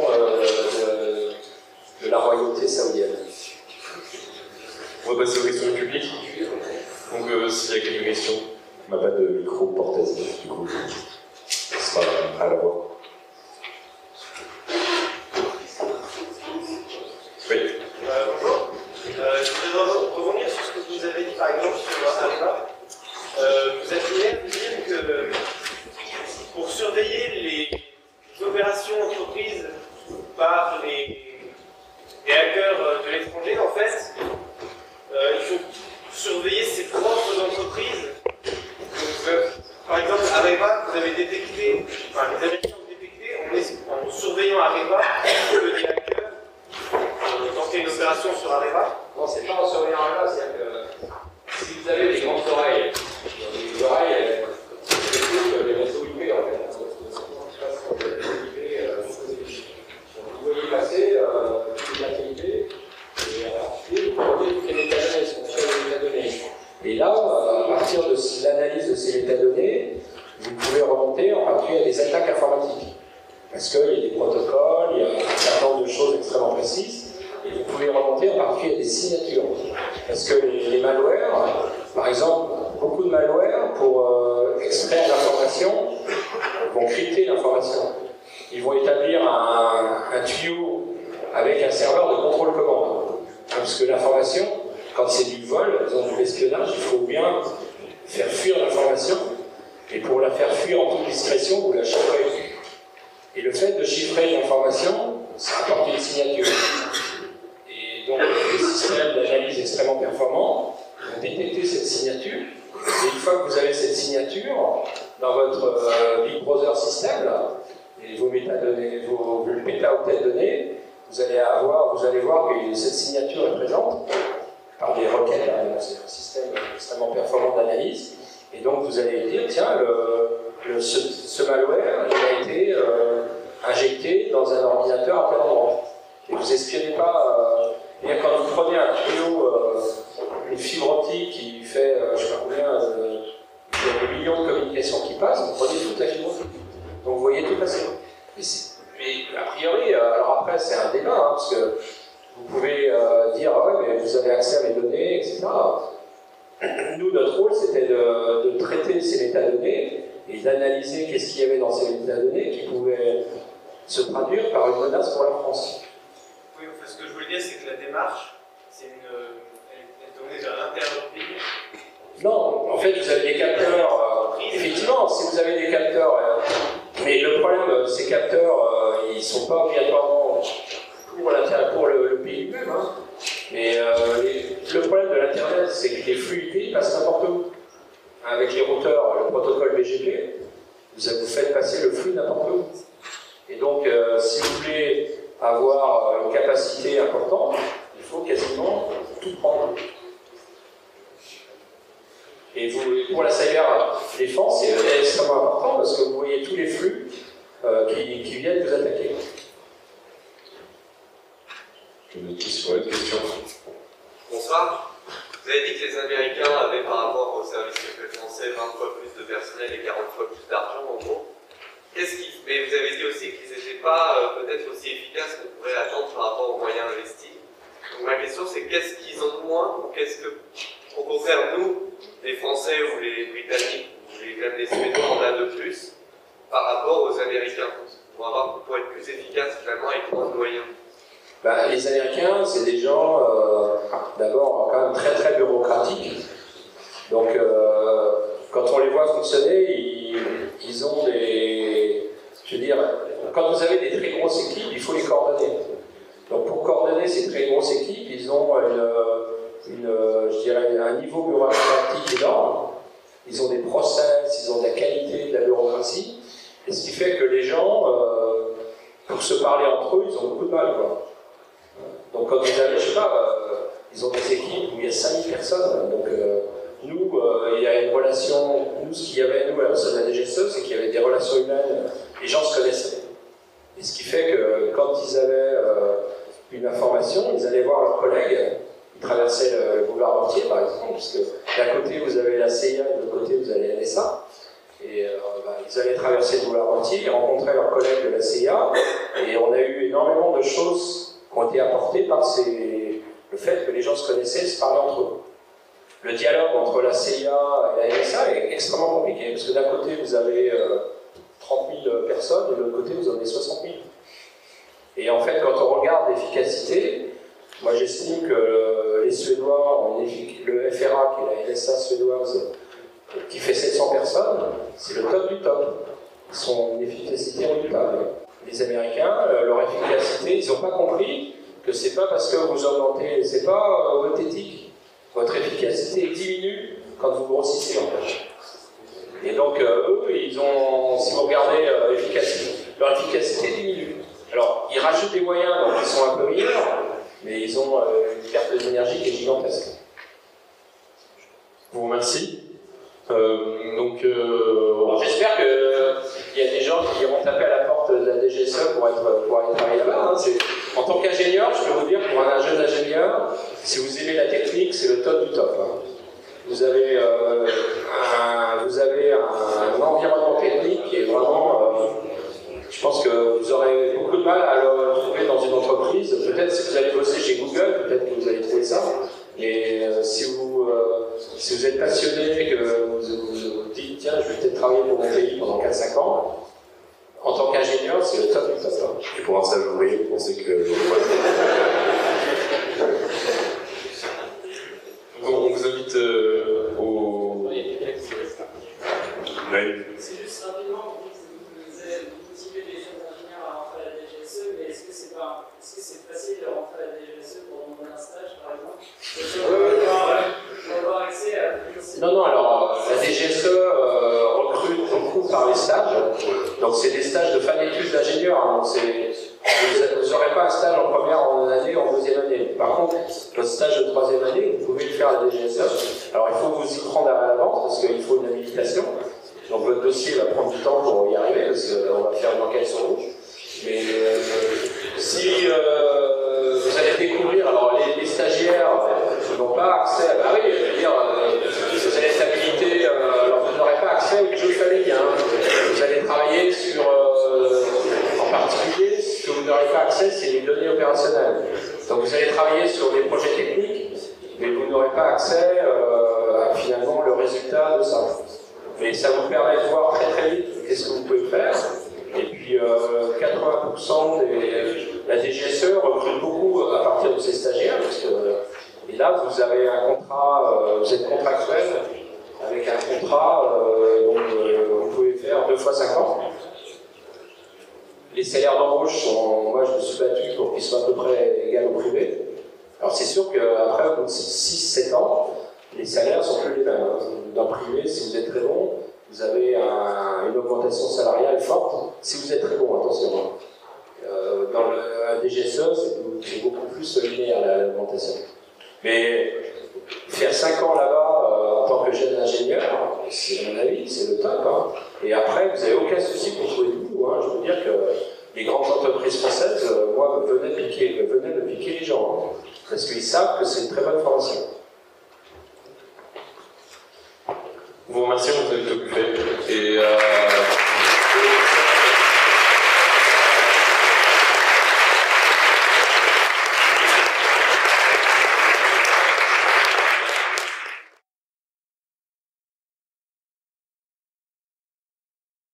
de la royauté saoudienne. On va passer aux questions du public. Donc, s'il y a quelques questions. On n'a pas de micro portatif, du coup. Ce sera à la voix. Oui. Bonjour. Je voudrais revenir sur ce que vous avez dit, par exemple, sur Alpha. Vous affirmez dire que pour surveiller les opérations entreprises par les hackers de l'étranger, en fait, il faut surveiller ses propres entreprises. Donc, par exemple, Areva, vous avez détecté, enfin les Américains ont détecté, en surveillant Areva, que des hackers tentaient une opération sur Areva. Non, c'est pas en surveillant Areva, c'est-à-dire que si vous avez des grandes oreilles, les oreilles, c'est les réseaux IP en fait. Vous pouvez passer toute l'activité et vous prenez toutes les métadonnées, ce qu'on fait les métadonnées. Et là, à partir de l'analyse de ces métadonnées, vous pouvez remonter en particulier à des attaques informatiques. Parce qu'il y a des protocoles, il y a un certain nombre de choses extrêmement précises, et vous pouvez remonter en particulier à des signatures. Parce que les malwares, par exemple, beaucoup de malwares, pour extraire l'information, vont crypter l'information. Ils vont établir un tuyau avec un serveur de contrôle commande. Parce que l'information, quand c'est du vol, dans de l'espionnage, il faut bien faire fuir l'information. Et pour la faire fuir en toute discrétion, vous la chiffrez. Et le fait de chiffrer l'information, ça apporte une signature. Et donc, les systèmes d'analyse extrêmement performants vont détecter cette signature. Et une fois que vous avez cette signature, dans votre Big Brother système, là, et vos métadonnées, vos métaoctets de données, vous allez voir que cette signature est présente par des requêtes, c'est un système extrêmement performant d'analyse, et donc vous allez dire, tiens, ce malware, il a été injecté dans un ordinateur à tel endroit. Et vous espionnez pas, quand vous prenez un tuyau, une fibre optique qui fait, je ne sais pas combien, il y a des millions de communications qui passent, vous prenez toute la fibre optique. Donc vous voyez tout passer. Mais a priori, alors après c'est un débat, parce que vous pouvez dire ouais mais vous avez accès à mes données, etc. Nous, notre rôle c'était de traiter ces métadonnées et d'analyser qu'est-ce qu'il y avait dans ces métadonnées qui pouvaient se traduire par une menace pour la France. Oui, enfin, ce que je voulais dire c'est que la démarche, elle est tournée vers l'intérieur du pays. Non, en fait vous avez des capteurs, effectivement si vous avez des capteurs, mais le problème ces capteurs ils ne sont pas obligatoirement pour le pays lui-même, mais le problème de l'internet c'est que les flux IP passent n'importe où. Avec les routeurs, le protocole BGP, vous faites passer le flux n'importe où. Et donc si vous voulez avoir une capacité importante, il faut quasiment tout prendre. Et pour la cyber-défense, c'est extrêmement important parce que vous voyez tous les flux qui viennent vous attaquer. Une question. Bonsoir. Vous avez dit que les Américains avaient par rapport aux services secrets français 20 fois plus de personnel et 40 fois plus d'argent en gros. Mais vous avez dit aussi qu'ils n'étaient pas peut-être aussi efficaces qu'on pourrait attendre par rapport aux moyens investis. Donc ma question c'est qu'est-ce qu'ils ont de moins ou qu'est-ce que, au contraire, nous, les Français ou les Britanniques, ou même les Suédois, on a de plus par rapport aux Américains pour être plus efficaces finalement avec moins de moyens. Les Américains, c'est des gens d'abord quand même très très bureaucratiques. Donc quand on les voit fonctionner, ils ont des... Je veux dire, quand vous avez des très grosses équipes, il faut les coordonner. Donc pour coordonner ces très grosses équipes, ils ont je dirais, un niveau bureaucratique énorme. Ils ont des process, ils ont de la qualité, de la bureaucratie. Et ce qui fait que les gens, pour se parler entre eux, ils ont beaucoup de mal, quoi. Donc quand vous avez, je sais pas, ils ont des équipes où il y a 5000 personnes. Donc nous, il y a une relation, nous, ce qu'il y avait, nous, à la DGSE, c'est qu'il y avait des relations humaines, les gens se connaissaient. Et ce qui fait que quand ils avaient une information, ils allaient voir leurs collègues, ils traversaient le boulevard Mortier, par exemple, puisque d'un côté vous avez la CIA et de l'autre côté vous avez la NSA. Et ils allaient traverser le boulevard Mortier, ils rencontraient leurs collègues de la CIA, et on a eu énormément de choses qui ont été apportées par le fait que les gens se connaissaient et se parlaient entre eux. Le dialogue entre la CIA et la NSA est extrêmement compliqué, parce que d'un côté vous avez 30 000 personnes, et de l'autre côté vous en avez 60 000. Et en fait, quand on regarde l'efficacité, moi j'estime que les Suédois ont le FRA, qui est la NSA suédoise, qui fait 700 personnes, c'est le top du top. Ils ont une efficacité redoutable. Les Américains, leur efficacité, ils n'ont pas compris que c'est pas parce que vous augmentez, c'est pas votre éthique. Votre efficacité efficacité diminue quand vous grossissez en fait. Et donc eux, ils ont, si vous regardez leur efficacité diminue. Alors, ils rajoutent des moyens, donc ils sont un peu meilleurs, mais ils ont une perte d'énergie qui est gigantesque. Je vous remercie. J'espère qu'il y a des gens qui iront taper à la porte de la DGSE pour aller travailler là-bas. Hein. En tant qu'ingénieur, je peux vous dire, pour un jeune ingénieur, si vous aimez la technique, c'est le top du top. Hein. Vous avez un environnement technique qui est vraiment... je pense que vous aurez beaucoup de mal à le trouver dans une entreprise. Peut-être si vous allez bosser chez Google, peut-être que vous allez trouver ça. Mais si vous êtes passionné, que vous dites tiens, je vais peut-être travailler pour mon pays pendant 4-5 ans, en tant qu'ingénieur, c'est le top du top. Hein. Et pour un stage ouvrier, vous pensez que... Bon, on vous invite au... C'est juste rapidement, vous motiver les jeunes ingénieurs à rentrer à la DGSE, mais est-ce que c'est facile de rentrer à la DGSE pour demander un stage, par exemple? Avoir accès à... Non, alors la DGSE recrute beaucoup par les stages. Donc c'est des stages de fin d'études d'ingénieur. Hein. Vous n'aurez pas un stage en première année ou en deuxième année. Par contre, votre stage de troisième année, vous pouvez le faire à la DGSE. Alors il faut vous y prendre à l'avance parce qu'il faut une habilitation. Donc votre dossier va prendre du temps pour y arriver parce qu'on va faire une enquête sur vous. Mais si vous allez découvrir, alors les stagiaires n'ont pas accès, bah oui, je veux dire, vous allez être habilité, alors vous n'aurez pas accès aux jeux familiers. Hein. Vous allez travailler sur, en particulier, ce que vous n'aurez pas accès, c'est les données opérationnelles. Donc vous allez travailler sur des projets techniques, mais vous n'aurez pas accès à finalement le résultat de ça. Mais ça vous permet de voir très très vite qu'est-ce que vous pouvez faire. Et puis 80% la DGSE recrute beaucoup à partir de ces stagiaires, parce que, et là vous avez un contrat, vous êtes contractuel avec un contrat, donc vous pouvez faire 2 fois 5 ans. Les salaires d'embauche sont, moi je me suis battu pour qu'ils soient à peu près égaux au privé. Alors c'est sûr qu'après, au bout de 6-7 ans, les salaires sont plus les mêmes. Dans le privé, si vous êtes très bon, vous avez une augmentation salariale forte. Si vous êtes très bon, attention. Dans la DGSE, c'est beaucoup plus linéaire l'augmentation. Mais faire 5 ans là-bas en tant que jeune ingénieur, c'est à mon avis, c'est le top. Hein. Et après, vous n'avez aucun souci pour trouver du boulot. Hein. Je veux dire que les grandes entreprises françaises, moi, venaient me piquer les gens. Hein, parce qu'ils savent que c'est une très bonne formation. Vous remercie, vous avez tout fait. Et